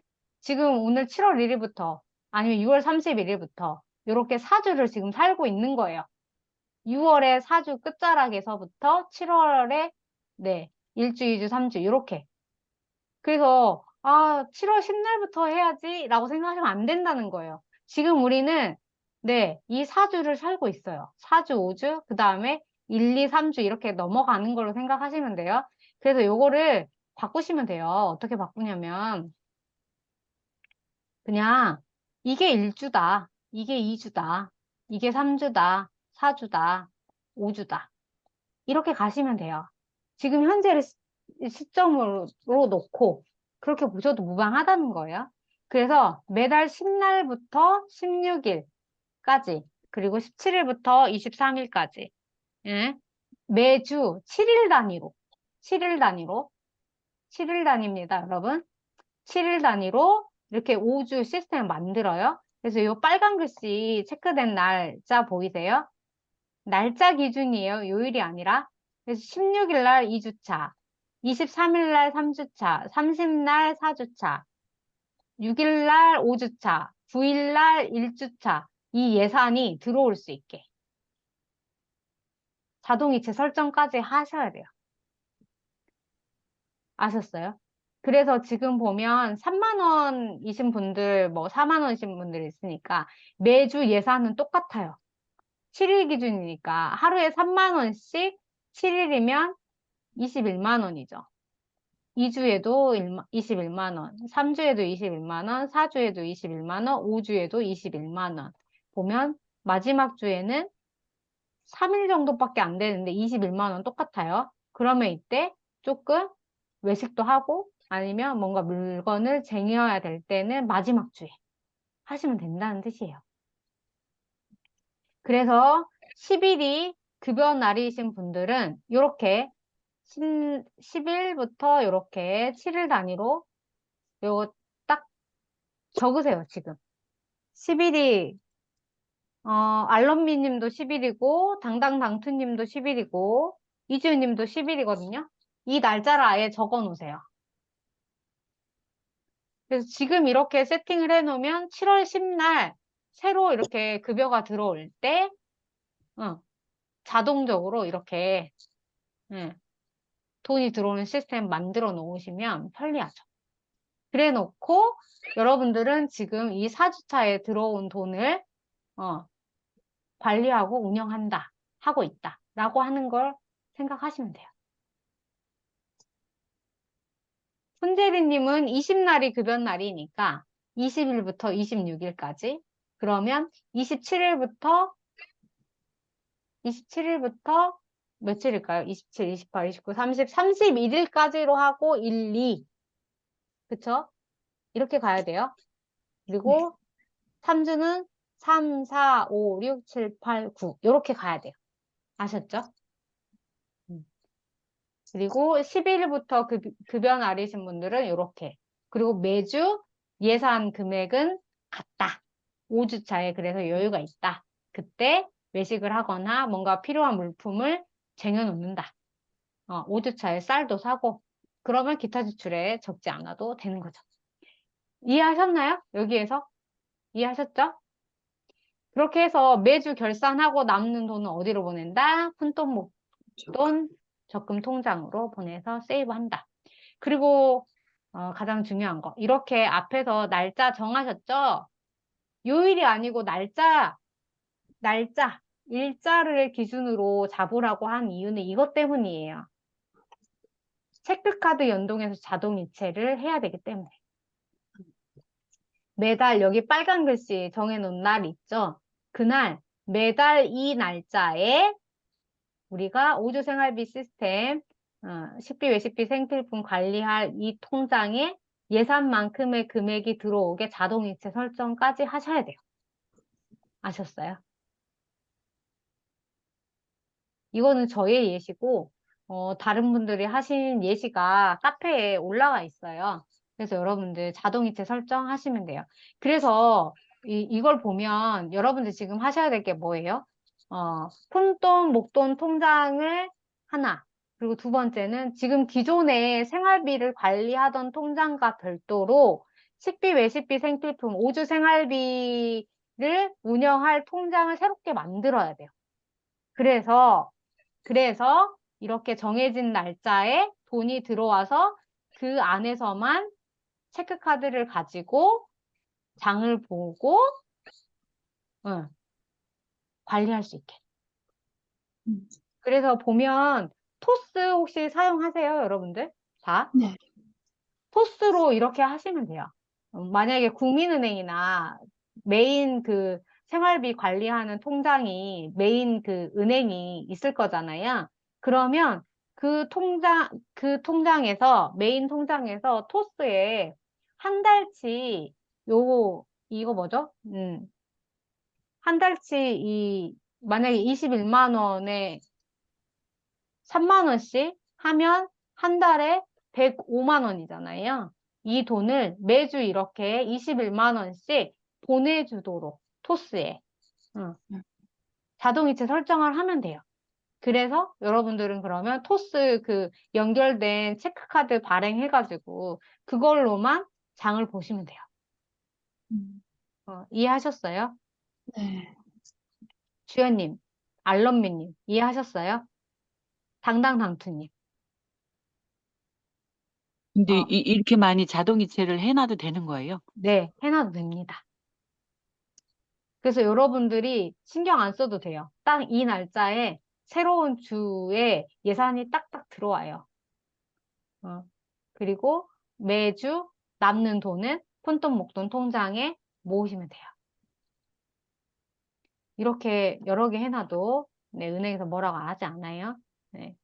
지금 오늘 7월 1일부터 아니면 6월 31일부터 이렇게 사주를 지금 살고 있는 거예요. 6월에 사주 끝자락에서부터 7월에 네, 1주, 2주, 3주 이렇게. 그래서 7월 10날부터 해야지 라고 생각하시면 안 된다는 거예요. 지금 우리는 네, 이 사주를 살고 있어요. 4주, 5주, 그 다음에 1, 2, 3주 이렇게 넘어가는 걸로 생각하시면 돼요. 그래서 요거를 바꾸시면 돼요. 어떻게 바꾸냐면 그냥 이게 1주다, 이게 2주다, 이게 3주다, 4주다, 5주다. 이렇게 가시면 돼요. 지금 현재를 시점으로 놓고 그렇게 보셔도 무방하다는 거예요. 그래서 매달 10날부터 16일까지 그리고 17일부터 23일까지 매주 7일 단위로 7일 단위로 7일 단위입니다, 여러분. 7일 단위로 이렇게 5주 시스템을 만들어요. 그래서 이 빨간 글씨 체크된 날짜 보이세요? 날짜 기준이에요. 요일이 아니라. 그래서 16일 날 2주차, 23일 날 3주차, 30날 4주차, 6일 날 5주차, 9일 날 1주차. 이 예산이 들어올 수 있게. 자동이체 설정까지 하셔야 돼요. 아셨어요? 그래서 지금 보면 3만 원이신 분들, 뭐 4만 원이신 분들 있으니까 매주 예산은 똑같아요. 7일 기준이니까 하루에 3만 원씩 7일이면 21만 원이죠. 2주에도 21만 원, 3주에도 21만 원, 4주에도 21만 원, 5주에도 21만 원. 보면 마지막 주에는 3일 정도밖에 안 되는데 21만 원 똑같아요. 그러면 이때 조금 외식도 하고 아니면 뭔가 물건을 쟁여야 될 때는 마지막 주에 하시면 된다는 뜻이에요. 그래서 10일이 급여 날이신 분들은 이렇게 10일부터 이렇게 7일 단위로 요거 딱 적으세요, 지금. 10일이, 알런미 님도 10일이고, 당당당투 님도 10일이고, 이주유 님도 10일이거든요. 이 날짜를 아예 적어 놓으세요. 그래서 지금 이렇게 세팅을 해 놓으면 7월 10날 새로 이렇게 급여가 들어올 때, 자동적으로 이렇게, 돈이 들어오는 시스템 만들어 놓으시면 편리하죠. 그래 놓고 여러분들은 지금 이 4주차에 들어온 돈을 관리하고 운영한다, 하고 있다 라고 하는 걸 생각하시면 돼요. 손재리님은 20날이 급여날이니까 20일부터 26일까지 그러면 27일부터 며칠일까요? 27, 28, 29, 30, 31일까지로 하고 1, 2 그쵸? 이렇게 가야 돼요. 그리고 3주는 3, 4, 5, 6, 7, 8, 9 이렇게 가야 돼요. 아셨죠? 그리고 11일부터 급여 날이신 분들은 이렇게. 그리고 매주 예산 금액은 같다. 5주차에 그래서 여유가 있다. 그때 외식을 하거나 뭔가 필요한 물품을 쟁여놓는다. 5주차에 쌀도 사고 그러면 기타 지출에 적지 않아도 되는 거죠. 이해하셨나요? 여기에서? 이해하셨죠? 그렇게 해서 매주 결산하고 남는 돈은 어디로 보낸다? 푼돈 목돈 적금 통장으로 보내서 세이브한다. 그리고 가장 중요한 거 이렇게 앞에서 날짜 정하셨죠? 요일이 아니고 날짜 일자를 기준으로 잡으라고 한 이유는 이것 때문이에요. 체크카드 연동해서 자동이체를 해야 되기 때문에. 매달 여기 빨간 글씨 정해놓은 날 있죠? 그날 매달 이 날짜에 우리가 5주 생활비 시스템 식비, 외식비, 생필품 관리할 이 통장에 예산만큼의 금액이 들어오게 자동이체 설정까지 하셔야 돼요. 아셨어요? 이거는 저의 예시고 다른 분들이 하신 예시가 카페에 올라와 있어요. 그래서 여러분들 자동이체 설정하시면 돼요. 그래서 이걸 보면 여러분들 지금 하셔야 될 게 뭐예요? 푼돈, 목돈 통장을 하나. 그리고 두 번째는 지금 기존에 생활비를 관리하던 통장과 별도로 식비, 외식비, 생필품, 5주 생활비를 운영할 통장을 새롭게 만들어야 돼요. 그래서 이렇게 정해진 날짜에 돈이 들어와서 그 안에서만 체크카드를 가지고 장을 보고 응, 관리할 수 있게. 음. 그래서 보면 토스 혹시 사용하세요, 여러분들? 다? 네. 토스로 이렇게 하시면 돼요. 만약에 국민은행이나 메인 그 생활비 관리하는 통장이 메인 그 은행이 있을 거잖아요. 그러면 그 통장에서, 메인 통장에서 토스에 한 달치 이거 뭐죠? 한 달치 만약에 21만 원에 3만 원씩 하면 한 달에 105만 원이잖아요. 이 돈을 매주 이렇게 21만 원씩 보내주도록 토스에 응, 음. 자동이체 설정을 하면 돼요. 그래서 여러분들은 그러면 토스 그 연결된 체크카드 발행해가지고 그걸로만 장을 보시면 돼요. 음. 이해하셨어요? 네. 주연님, 알런미님, 이해하셨어요? 당당당투님. 근데 어, 이렇게 많이 자동이체를 해놔도 되는 거예요? 네, 해놔도 됩니다. 그래서 여러분들이 신경 안 써도 돼요. 딱 이 날짜에 새로운 주에 예산이 딱딱 들어와요. 어. 그리고 매주 남는 돈은 푼돈 목돈 통장에 모으시면 돼요. 이렇게 여러 개 해놔도 네, 은행에서 뭐라고 하지 않아요. 네.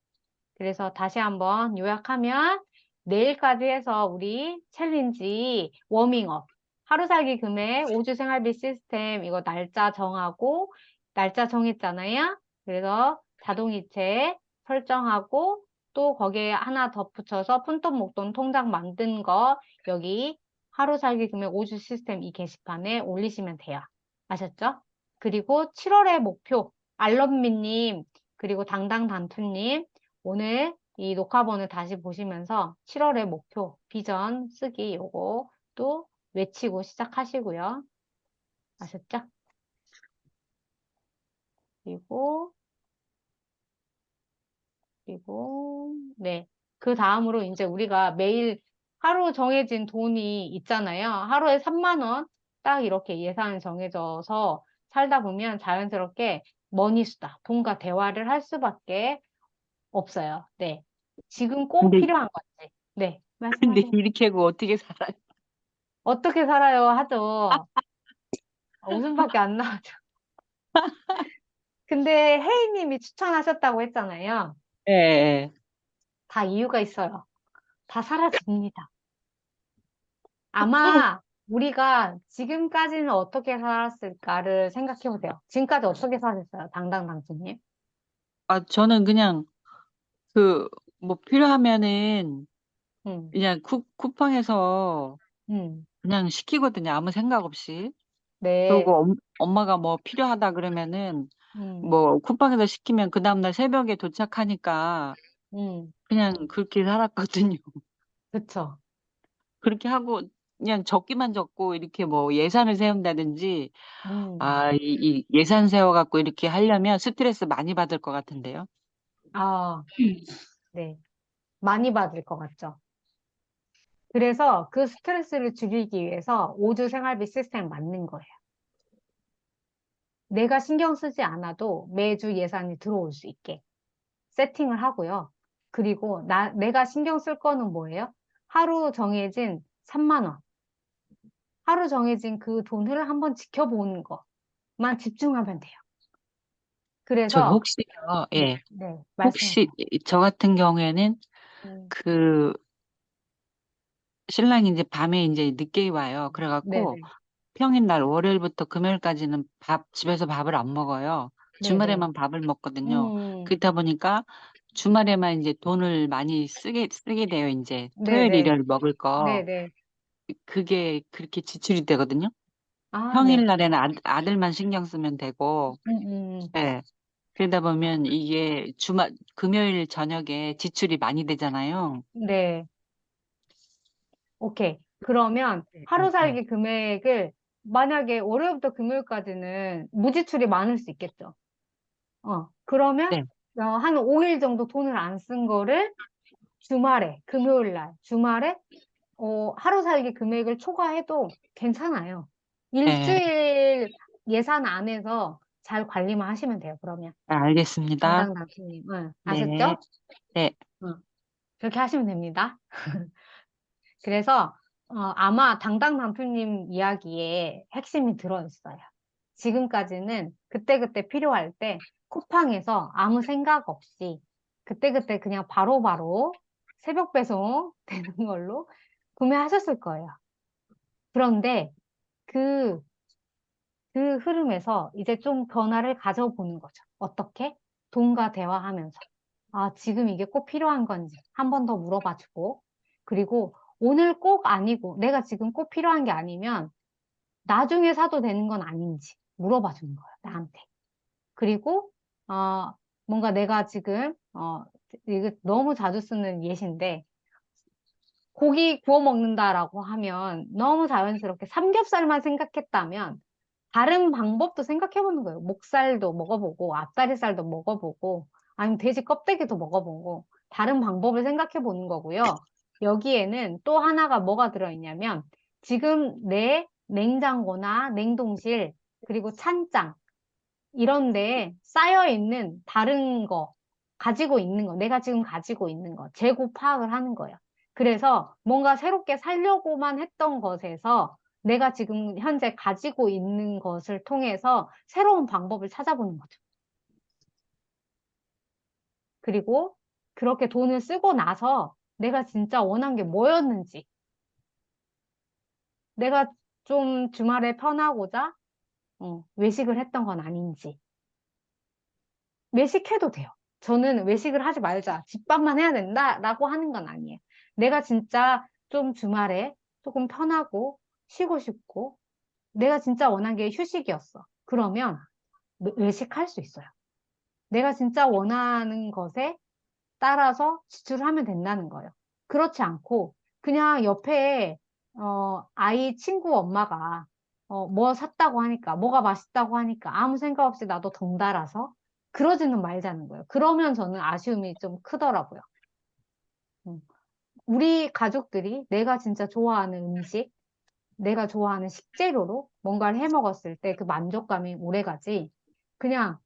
그래서 다시 한번 요약하면 내일까지 해서 우리 챌린지 워밍업 하루 살기 금액 5주 생활비 시스템 이거 날짜 정하고 날짜 정했잖아요. 그래서 자동이체 설정하고 또 거기에 하나 덧붙여서 푼돈 목돈 통장 만든 거 여기 하루 살기 금액 5주 시스템 이 게시판에 올리시면 돼요. 아셨죠? 그리고 7월의 목표 알럼미님 그리고 당당단투님 오늘 이 녹화본을 다시 보시면서 7월의 목표, 비전 쓰기 요거 또 외치고 시작하시고요. 아셨죠? 그리고, 네. 그 다음으로 이제 우리가 매일 하루 정해진 돈이 있잖아요. 하루에 3만 원 딱 이렇게 예산 정해져서 살다 보면 자연스럽게 머니수다. 돈과 대화를 할 수밖에 없어요. 네. 지금 꼭 근데 필요한 건지. 네. 근데 말씀하세요. 이렇게 하고 어떻게 살아요? 어떻게 살아요? 하죠. 웃음밖에 안 나오죠. 근데 혜인님이 추천하셨다고 했잖아요. 예, 예. 다 이유가 있어요. 다 사라집니다. 아마 우리가 지금까지는 어떻게 살았을까를 생각해 보세요. 지금까지 어떻게 사셨어요? 당당당수님? 저는 그냥 그 뭐 필요하면은 음, 그냥 쿠팡에서 음, 그냥 시키거든요. 아무 생각 없이. 네, 그리고 엄마가 뭐 필요하다 그러면은 음, 뭐 쿠팡에서 시키면 그 다음날 새벽에 도착하니까 음, 그냥 그렇게 살았거든요. 그쵸. 그렇게 하고 그냥 적기만 적고 이렇게 뭐 예산을 세운다든지 음, 이 예산 세워갖고 이렇게 하려면 스트레스 많이 받을 것 같은데요. 아, 네. 많이 받을 것 같죠. 그래서 그 스트레스를 줄이기 위해서 5주 생활비 시스템 맞는 거예요. 내가 신경 쓰지 않아도 매주 예산이 들어올 수 있게 세팅을 하고요. 그리고 내가 신경 쓸 거는 뭐예요? 하루 정해진 3만 원. 하루 정해진 그 돈을 한번 지켜보는 것만 집중하면 돼요. 저 그래서, 혹시요, 네, 예. 네, 혹시 말씀하세요. 저 같은 경우에는 음, 그 신랑이 이제 밤에 이제 늦게 와요. 그래갖고 네네, 평일 날 월요일부터 금요일까지는 집에서 밥을 안 먹어요. 네네. 주말에만 밥을 먹거든요. 음, 그렇다 보니까 주말에만 이제 돈을 많이 쓰게 돼요. 이제 토요일, 네네, 일요일 먹을 거. 네네. 그게 그렇게 지출이 되거든요. 아, 네. 평일 날에는 아들만 신경 쓰면 되고, 음, 음, 예. 그러다 보면 이게 금요일 저녁에 지출이 많이 되잖아요. 네. 오케이. 그러면 하루 살기 금액을 만약에 월요일부터 금요일까지는 무지출이 많을 수 있겠죠. 그러면 네. 한 5일 정도 돈을 안 쓴 거를 주말에, 금요일 날, 주말에 하루 살기 금액을 초과해도 괜찮아요. 네, 일주일 예산 안에서 잘 관리만 하시면 돼요, 그러면. 알겠습니다. 담당 단수님. 응, 네, 아셨죠? 네, 응, 그렇게 하시면 됩니다. 그래서 아마 당당 단수님 이야기에 핵심이 들어있어요. 지금까지는 그때그때 필요할 때 쿠팡에서 아무 생각 없이 그때그때 그냥 바로바로 새벽 배송 되는 걸로 구매하셨을 거예요. 그런데 그, 그 흐름에서 이제 좀 변화를 가져보는 거죠. 어떻게? 돈과 대화하면서. 아, 지금 이게 꼭 필요한 건지 한 번 더 물어봐주고. 그리고 오늘 꼭 아니고 내가 지금 꼭 필요한 게 아니면 나중에 사도 되는 건 아닌지 물어봐주는 거예요, 나한테. 그리고, 뭔가 내가 지금, 이거 너무 자주 쓰는 예시인데, 고기 구워 먹는다라고 하면 너무 자연스럽게 삼겹살만 생각했다면 다른 방법도 생각해 보는 거예요. 목살도 먹어보고 앞다리살도 먹어보고 아니면 돼지 껍데기도 먹어보고 다른 방법을 생각해 보는 거고요. 여기에는 또 하나가 뭐가 들어있냐면 지금 내 냉장고나 냉동실 그리고 찬장 이런 데에 쌓여 있는 다른 거, 가지고 있는 거, 내가 지금 가지고 있는 거, 재고 파악을 하는 거예요. 그래서 뭔가 새롭게 살려고만 했던 것에서 내가 지금 현재 가지고 있는 것을 통해서 새로운 방법을 찾아보는 거죠. 그리고 그렇게 돈을 쓰고 나서 내가 진짜 원한 게 뭐였는지, 내가 좀 주말에 편하고자 외식을 했던 건 아닌지, 외식해도 돼요. 저는 외식을 하지 말자, 집밥만 해야 된다라고 하는 건 아니에요. 내가 진짜 좀 주말에 조금 편하고 쉬고 싶고 내가 진짜 원한 게 휴식이었어. 그러면 외식할 수 있어요. 내가 진짜 원하는 것에 따라서 지출을 하면 된다는 거예요. 그렇지 않고 그냥 옆에 아이 친구 엄마가 뭐 샀다고 하니까 뭐가 맛있다고 하니까 아무 생각 없이 나도 덩달아서 그러지는 말자는 거예요. 그러면 저는 아쉬움이 좀 크더라고요. 음. 우리 가족들이 내가 진짜 좋아하는 음식, 내가 좋아하는 식재료로 뭔가를 해 먹었을 때 그 만족감이 오래가지. 그냥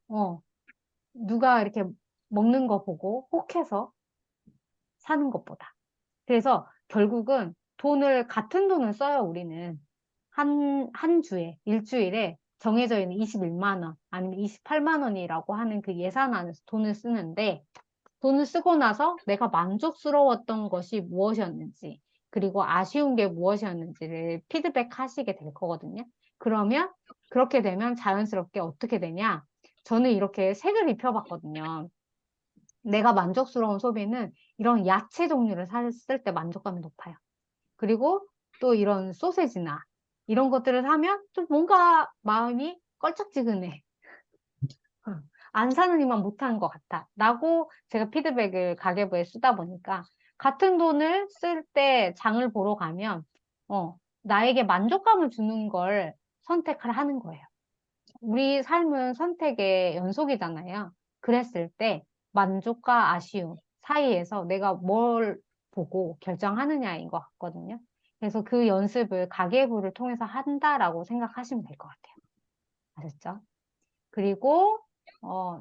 누가 이렇게 먹는 거 보고 혹해서 사는 것보다. 그래서 결국은 같은 돈을 써요, 우리는. 한 주에, 일주일에 정해져 있는 21만 원, 아니면 28만 원이라고 하는 그 예산 안에서 돈을 쓰는데, 돈을 쓰고 나서 내가 만족스러웠던 것이 무엇이었는지, 그리고 아쉬운 게 무엇이었는지를 피드백 하시게 될 거거든요. 그러면, 그렇게 되면 자연스럽게 어떻게 되냐? 저는 이렇게 색을 입혀봤거든요. 내가 만족스러운 소비는 이런 야채 종류를 샀을 때 만족감이 높아요. 그리고 또 이런 소세지나 이런 것들을 사면 좀 뭔가 마음이 껄쩍지근해. 안 사는 이만 못하는 것 같아. 라고 제가 피드백을 가계부에 쓰다 보니까 같은 돈을 쓸 때 장을 보러 가면 나에게 만족감을 주는 걸 선택을 하는 거예요. 우리 삶은 선택의 연속이잖아요. 그랬을 때 만족과 아쉬움 사이에서 내가 뭘 보고 결정하느냐인 것 같거든요. 그래서 그 연습을 가계부를 통해서 한다라고 생각하시면 될 것 같아요. 아셨죠? 그리고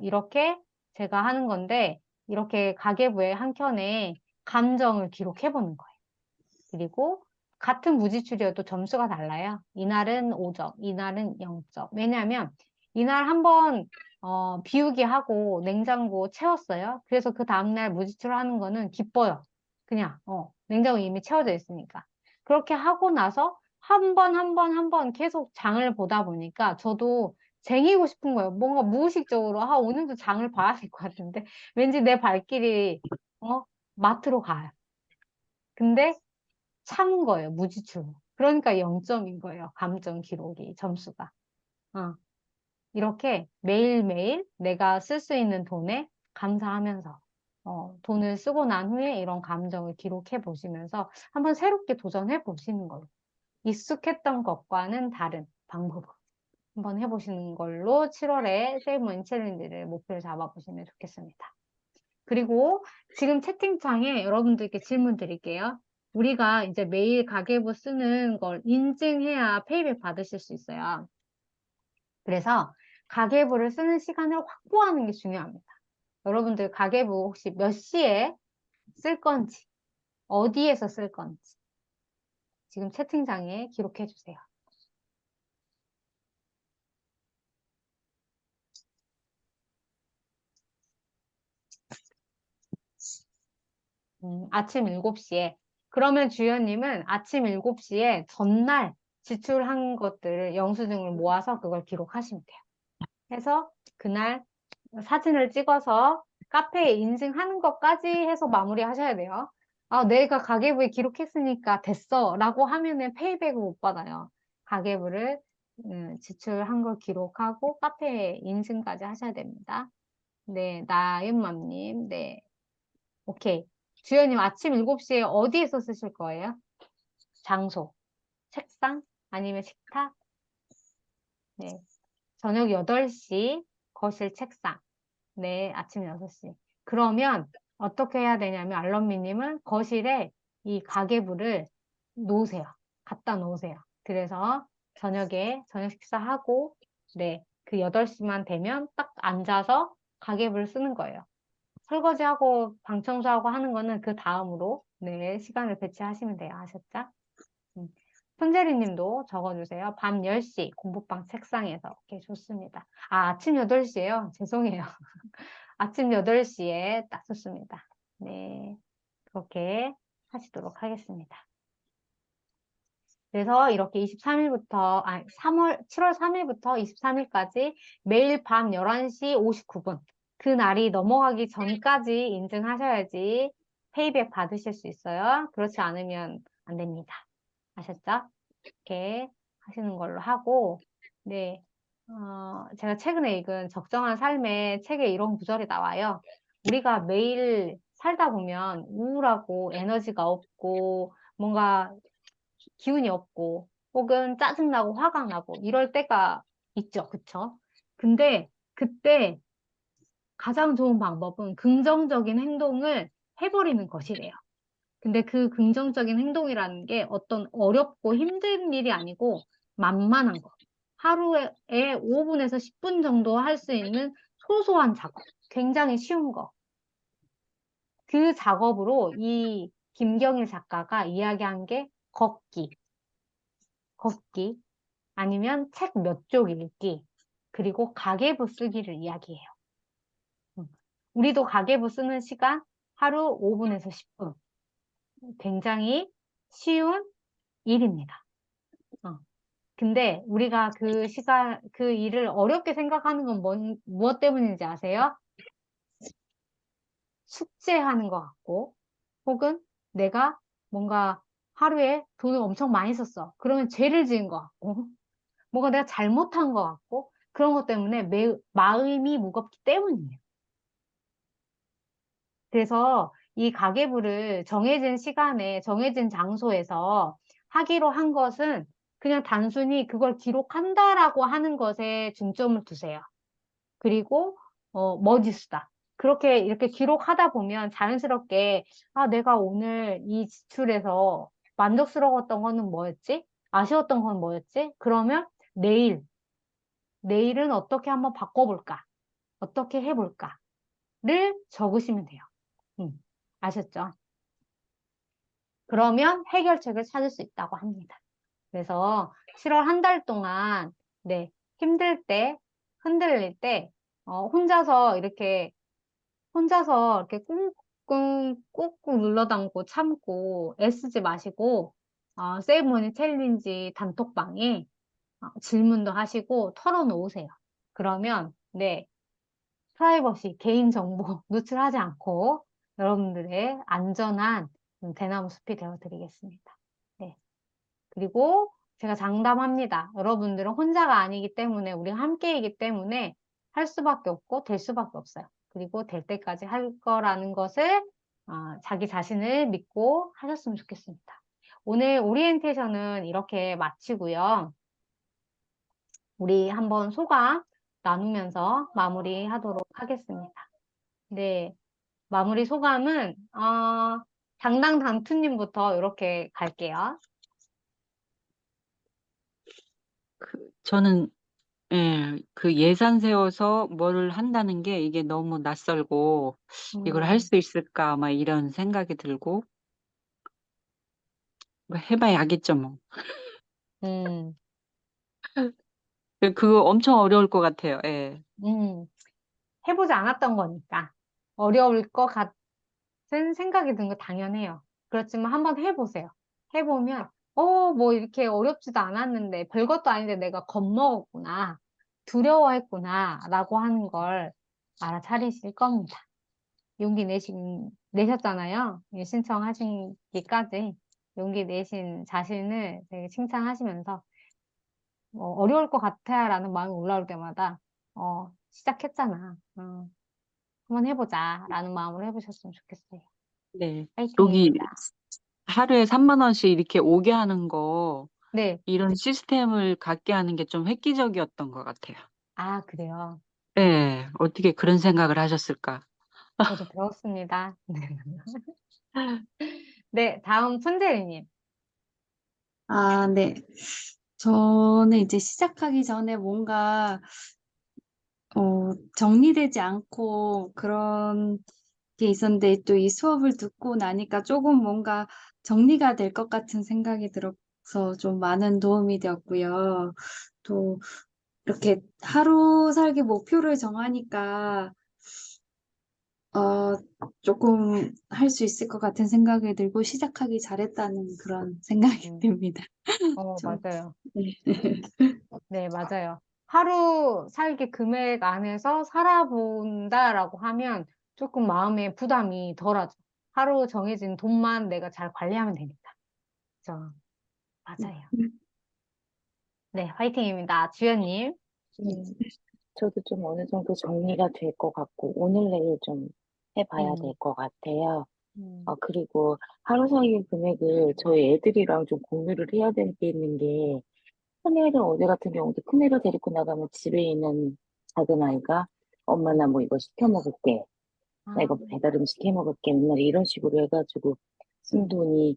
이렇게 제가 하는 건데 이렇게 가계부의 한 켠에 감정을 기록해 보는 거예요. 그리고 같은 무지출이어도 점수가 달라요. 이날은 5점, 이날은 0점. 왜냐하면 이날 한번 비우기 하고 냉장고 채웠어요. 그래서 그 다음날 무지출하는 거는 기뻐요. 그냥 냉장고 이미 채워져 있으니까. 그렇게 하고 나서 한 번, 한 번, 한 번 계속 장을 보다 보니까 저도 쟁이고 싶은 거예요. 뭔가 무의식적으로 오늘도 장을 봐야 될 것 같은데 왠지 내 발길이 마트로 가요. 근데 참은 거예요, 무지출로. 그러니까 0점인 거예요, 감정 기록이, 점수가. 어. 이렇게 매일매일 내가 쓸 수 있는 돈에 감사하면서 돈을 쓰고 난 후에 이런 감정을 기록해 보시면서 한번 새롭게 도전해 보시는 걸로 익숙했던 것과는 다른 방법으로 한번 해보시는 걸로 7월에 세이브머니 챌린지를 목표를 잡아보시면 좋겠습니다. 그리고 지금 채팅창에 여러분들께 질문 드릴게요. 우리가 이제 매일 가계부 쓰는 걸 인증해야 페이백 받으실 수 있어요. 그래서 가계부를 쓰는 시간을 확보하는 게 중요합니다. 여러분들 가계부 혹시 몇 시에 쓸 건지, 어디에서 쓸 건지 지금 채팅창에 기록해 주세요. 아침 7시에. 그러면 주연님은 아침 7시에 전날 지출한 것들을 영수증을 모아서 그걸 기록하시면 돼요. 해서 그날 사진을 찍어서 카페에 인증하는 것까지 해서 마무리하셔야 돼요. 아, 내가 가계부에 기록했으니까 됐어 라고 하면은 페이백을 못 받아요. 가계부를 지출한 걸 기록하고 카페에 인증까지 하셔야 됩니다. 네, 나윤맘님, 네, 오케이. 주연님 아침 7시에 어디에서 쓰실 거예요? 장소, 책상, 아니면 식탁? 네, 저녁 8시, 거실 책상. 네, 아침 6시. 그러면 어떻게 해야 되냐면 알럼미님은 거실에 이 가계부를 놓으세요. 갖다 놓으세요. 그래서 저녁에 저녁 식사하고 네, 그 8시만 되면 딱 앉아서 가계부를 쓰는 거예요. 설거지하고 방 청소하고 하는 거는 그 다음으로 네, 시간을 배치하시면 돼요. 아셨죠? 손재리 님도 적어주세요. 밤 10시 공부방 책상에서. 오케이, 좋습니다. 아, 아침 8시에요? 죄송해요. 아침 8시에 딱 좋습니다. 네, 그렇게 하시도록 하겠습니다. 그래서 이렇게 23일부터, 아니, 7월 3일부터 23일까지 매일 밤 11시 59분. 그 날이 넘어가기 전까지 인증하셔야지 페이백 받으실 수 있어요. 그렇지 않으면 안 됩니다. 아셨죠? 이렇게 하시는 걸로 하고, 네. 제가 최근에 읽은 적정한 삶의 책에 이런 구절이 나와요. 우리가 매일 살다 보면 우울하고 에너지가 없고 뭔가 기운이 없고 혹은 짜증나고 화가 나고 이럴 때가 있죠. 그쵸? 근데 그때 가장 좋은 방법은 긍정적인 행동을 해버리는 것이래요. 근데 그 긍정적인 행동이라는 게 어떤 어렵고 힘든 일이 아니고 만만한 거. 하루에 5분에서 10분 정도 할 수 있는 소소한 작업. 굉장히 쉬운 거. 그 작업으로 이 김경일 작가가 이야기한 게 걷기, 아니면 책 몇 쪽 읽기, 그리고 가계부 쓰기를 이야기해요. 우리도 가계부 쓰는 시간 하루 5분에서 10분. 굉장히 쉬운 일입니다. 근데 우리가 그 일을 어렵게 생각하는 건 무엇 때문인지 아세요? 숙제하는 것 같고, 혹은 내가 뭔가 하루에 돈을 엄청 많이 썼어. 그러면 죄를 지은 것 같고, 뭔가 내가 잘못한 것 같고, 그런 것 때문에 마음이 무겁기 때문이에요. 그래서 이 가계부를 정해진 시간에, 정해진 장소에서 하기로 한 것은 그냥 단순히 그걸 기록한다라고 하는 것에 중점을 두세요. 그리고, 머지수다. 그렇게 이렇게 기록하다 보면 자연스럽게, 아, 내가 오늘 이 지출에서 만족스러웠던 거는 뭐였지? 아쉬웠던 건 뭐였지? 그러면 내일은 어떻게 한번 바꿔볼까? 어떻게 해볼까? 를 적으시면 돼요. 아셨죠? 그러면 해결책을 찾을 수 있다고 합니다. 그래서 7월 한 달 동안, 네, 힘들 때, 흔들릴 때, 혼자서 이렇게 꾹꾹 눌러담고 참고 애쓰지 마시고, 세이브머니 챌린지 단톡방에 질문도 하시고 털어놓으세요. 그러면, 네, 프라이버시, 개인정보 누출하지 않고 여러분들의 안전한 대나무 숲이 되어드리겠습니다. 네. 그리고 제가 장담합니다. 여러분들은 혼자가 아니기 때문에 우리가 함께이기 때문에 할 수밖에 없고 될 수밖에 없어요. 그리고 될 때까지 할 거라는 것을 자기 자신을 믿고 하셨으면 좋겠습니다. 오늘 오리엔테이션은 이렇게 마치고요. 우리 한번 소감 나누면서 마무리하도록 하겠습니다. 네, 마무리 소감은 당당당투님부터 이렇게 갈게요. 저는 그 예산 세워서 뭐를 한다는 게 이게 너무 낯설고 이걸 할 수 있을까 아마 이런 생각이 들고 뭐 해봐야 알겠죠 뭐. 음, 그거 엄청 어려울 것 같아요. 예. 해보지 않았던 거니까 어려울 것 같은 생각이 든 거 당연해요. 그렇지만 한번 해보세요. 해보면, 뭐 이렇게 어렵지도 않았는데, 별것도 아닌데 내가 겁먹었구나, 두려워했구나, 라고 하는 걸 알아차리실 겁니다. 용기 내셨잖아요. 이 신청하시기까지 용기 내신 자신을 되게 칭찬하시면서, 어려울 것 같아 라는 마음이 올라올 때마다, 시작했잖아. 한번 해보자 라는 마음으로 해보셨으면 좋겠어요. 네. 여기 파이팅입니다. 하루에 3만 원씩 이렇게 오게 하는 거 네. 이런 시스템을 갖게 하는 게 좀 획기적이었던 것 같아요. 아, 그래요. 네. 어떻게 그런 생각을 하셨을까? 저도 배웠습니다. 네, 다음 푼제리님. 아, 네. 저는 이제 시작하기 전에 뭔가 정리되지 않고 그런 게 있었는데 또 이 수업을 듣고 나니까 조금 뭔가 정리가 될 것 같은 생각이 들어서 좀 많은 도움이 되었고요. 또 이렇게 하루 살기 목표를 정하니까 어, 조금 할 수 있을 것 같은 생각이 들고 시작하기 잘했다는 그런 생각이 음, 듭니다. 좀, 맞아요. 네. 네, 맞아요. 하루 살기 금액 안에서 살아본다라고 하면 조금 마음의 부담이 덜하죠. 하루 정해진 돈만 내가 잘 관리하면 되니까. 그죠? 맞아요. 네, 화이팅입니다. 주연님. 음, 저도 좀 어느 정도 정리가 될 것 같고, 오늘 내일 좀 해봐야 될 음, 것 같아요. 음, 그리고 하루 사이 금액을 저희 애들이랑 좀 공유를 해야 되는 게, 큰애들 어제 같은 경우도 큰애를 데리고 나가면 집에 있는 작은 아이가 엄마 나 뭐 이거 시켜 먹을게. 나 아, 이거 배달 음식 해 먹을게. 맨날 이런 식으로 해가지고 쓴 돈이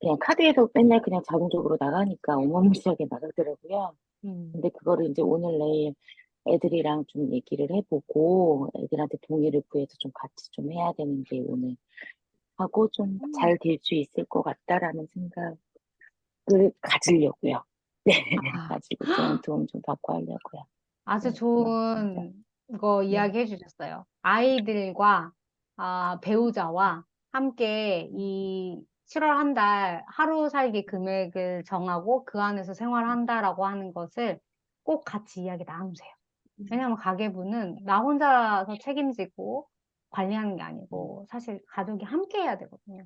그냥 카드에서 맨날 그냥 자동적으로 나가니까 어마무시하게 나가더라고요. 음, 근데 그거를 이제 오늘 내일 애들이랑 좀 얘기를 해보고 애들한테 동의를 구해서 좀 같이 좀 해야 되는데 오늘 하고 좀 음. 잘 될 수 있을 것 같다라는 생각을 가지려고요. 네, 아, 가지고 좀 도움 좀 받고 하려고요. 아주 네, 고맙습니다. 좋은 거 네, 이야기해 주셨어요. 아이들과 배우자와 함께 음, 이 7월 한 달 하루 살기 금액을 정하고 그 안에서 생활한다라고 하는 것을 꼭 같이 이야기 나누세요. 왜냐하면 가계부는 나 혼자서 책임지고 관리하는 게 음, 아니고 사실 가족이 함께 해야 되거든요.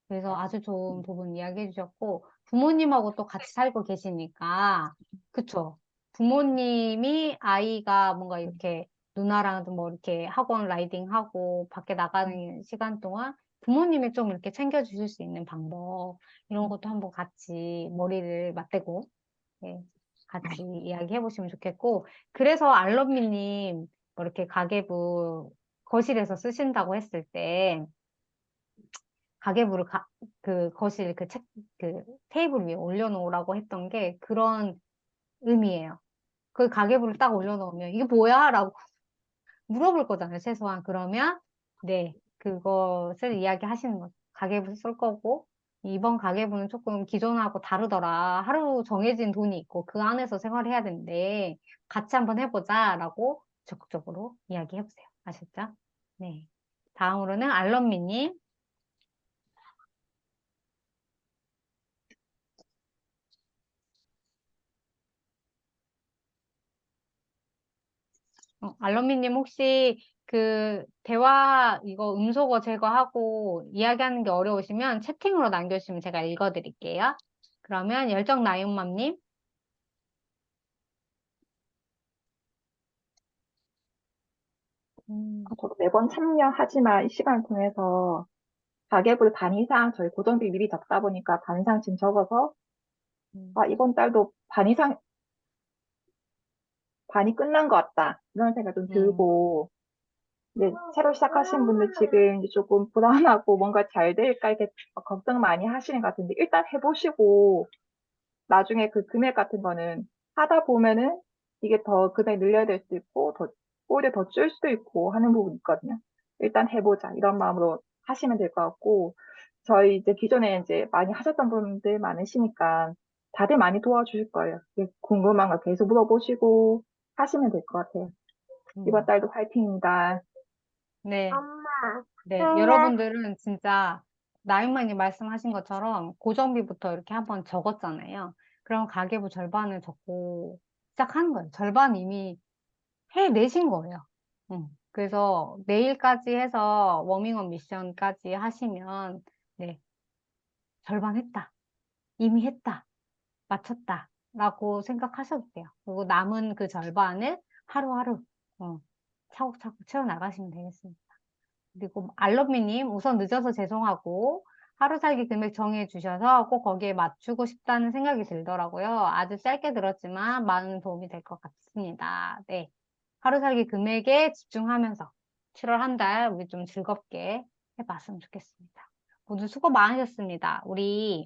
그래서 아주 좋은 음, 부분 이야기해 주셨고, 부모님하고 또 같이 살고 계시니까, 그쵸? 부모님이 아이가 뭔가 이렇게 누나랑도 뭐 이렇게 학원 라이딩하고 밖에 나가는 시간 동안 부모님이 좀 이렇게 챙겨주실 수 있는 방법, 이런 것도 한번 같이 머리를 맞대고, 예, 같이 이야기해 보시면 좋겠고, 그래서 알럼미님 뭐 이렇게 가계부 거실에서 쓰신다고 했을 때, 가계부를 그 거실 그 테이블 위에 올려놓으라고 했던 게 그런 의미예요. 그 가계부를 딱 올려놓으면 이게 뭐야? 라고 물어볼 거잖아요, 최소한. 그러면, 네, 그것을 이야기하시는 거죠. 가계부 쓸 거고, 이번 가계부는 조금 기존하고 다르더라. 하루 정해진 돈이 있고, 그 안에서 생활해야 되는데, 같이 한번 해보자. 라고 적극적으로 이야기해보세요. 아셨죠? 네. 다음으로는 알런미님. 알러미님 혹시 그 대화 이거 음소거 제거하고 이야기하는 게 어려우시면 채팅으로 남겨주시면 제가 읽어드릴게요. 그러면 열정 나윤맘님 저도 매번 참여하지만 이 시간을 통해서 가계부를 반 이상 저희 고정비 미리 적다 보니까 반 이상 지금 적어서 이번 달도 반 이상 반이 끝난 것 같다 이런 생각이 좀 들고 이제 새로 시작하신 분들 지금 이제 조금 불안하고 뭔가 잘 될까 이렇게 걱정 많이 하시는 것 같은데 일단 해보시고 나중에 그 금액 같은 거는 하다 보면은 이게 더 금액 늘려야 될 수도 있고 오히려 더 줄 수도 있고 하는 부분이 있거든요. 일단 해보자 이런 마음으로 하시면 될 것 같고 저희 이제 기존에 이제 많이 하셨던 분들 많으시니까 다들 많이 도와주실 거예요. 궁금한 거 계속 물어보시고 하시면 될 것 같아요. 이번 달도 화이팅입니다. 네. 엄마, 네, 여러분들은 진짜 나윤만이 말씀하신 것처럼 고정비부터 이렇게 한번 적었잖아요. 그럼 가계부 절반을 적고 시작하는 거예요. 절반 이미 해내신 거예요. 그래서 내일까지 해서 워밍업 미션까지 하시면 네, 절반 했다. 이미 했다. 마쳤다. 라고 생각하셔도 돼요. 그리고 남은 그 절반을 하루하루 차곡차곡 채워나가시면 되겠습니다. 그리고 알러미님 우선 늦어서 죄송하고 하루 살기 금액 정해 주셔서 꼭 거기에 맞추고 싶다는 생각이 들더라고요. 아주 짧게 들었지만 많은 도움이 될 것 같습니다. 네. 하루 살기 금액에 집중하면서 7월 한 달 우리 좀 즐겁게 해봤으면 좋겠습니다. 모두 수고 많으셨습니다. 우리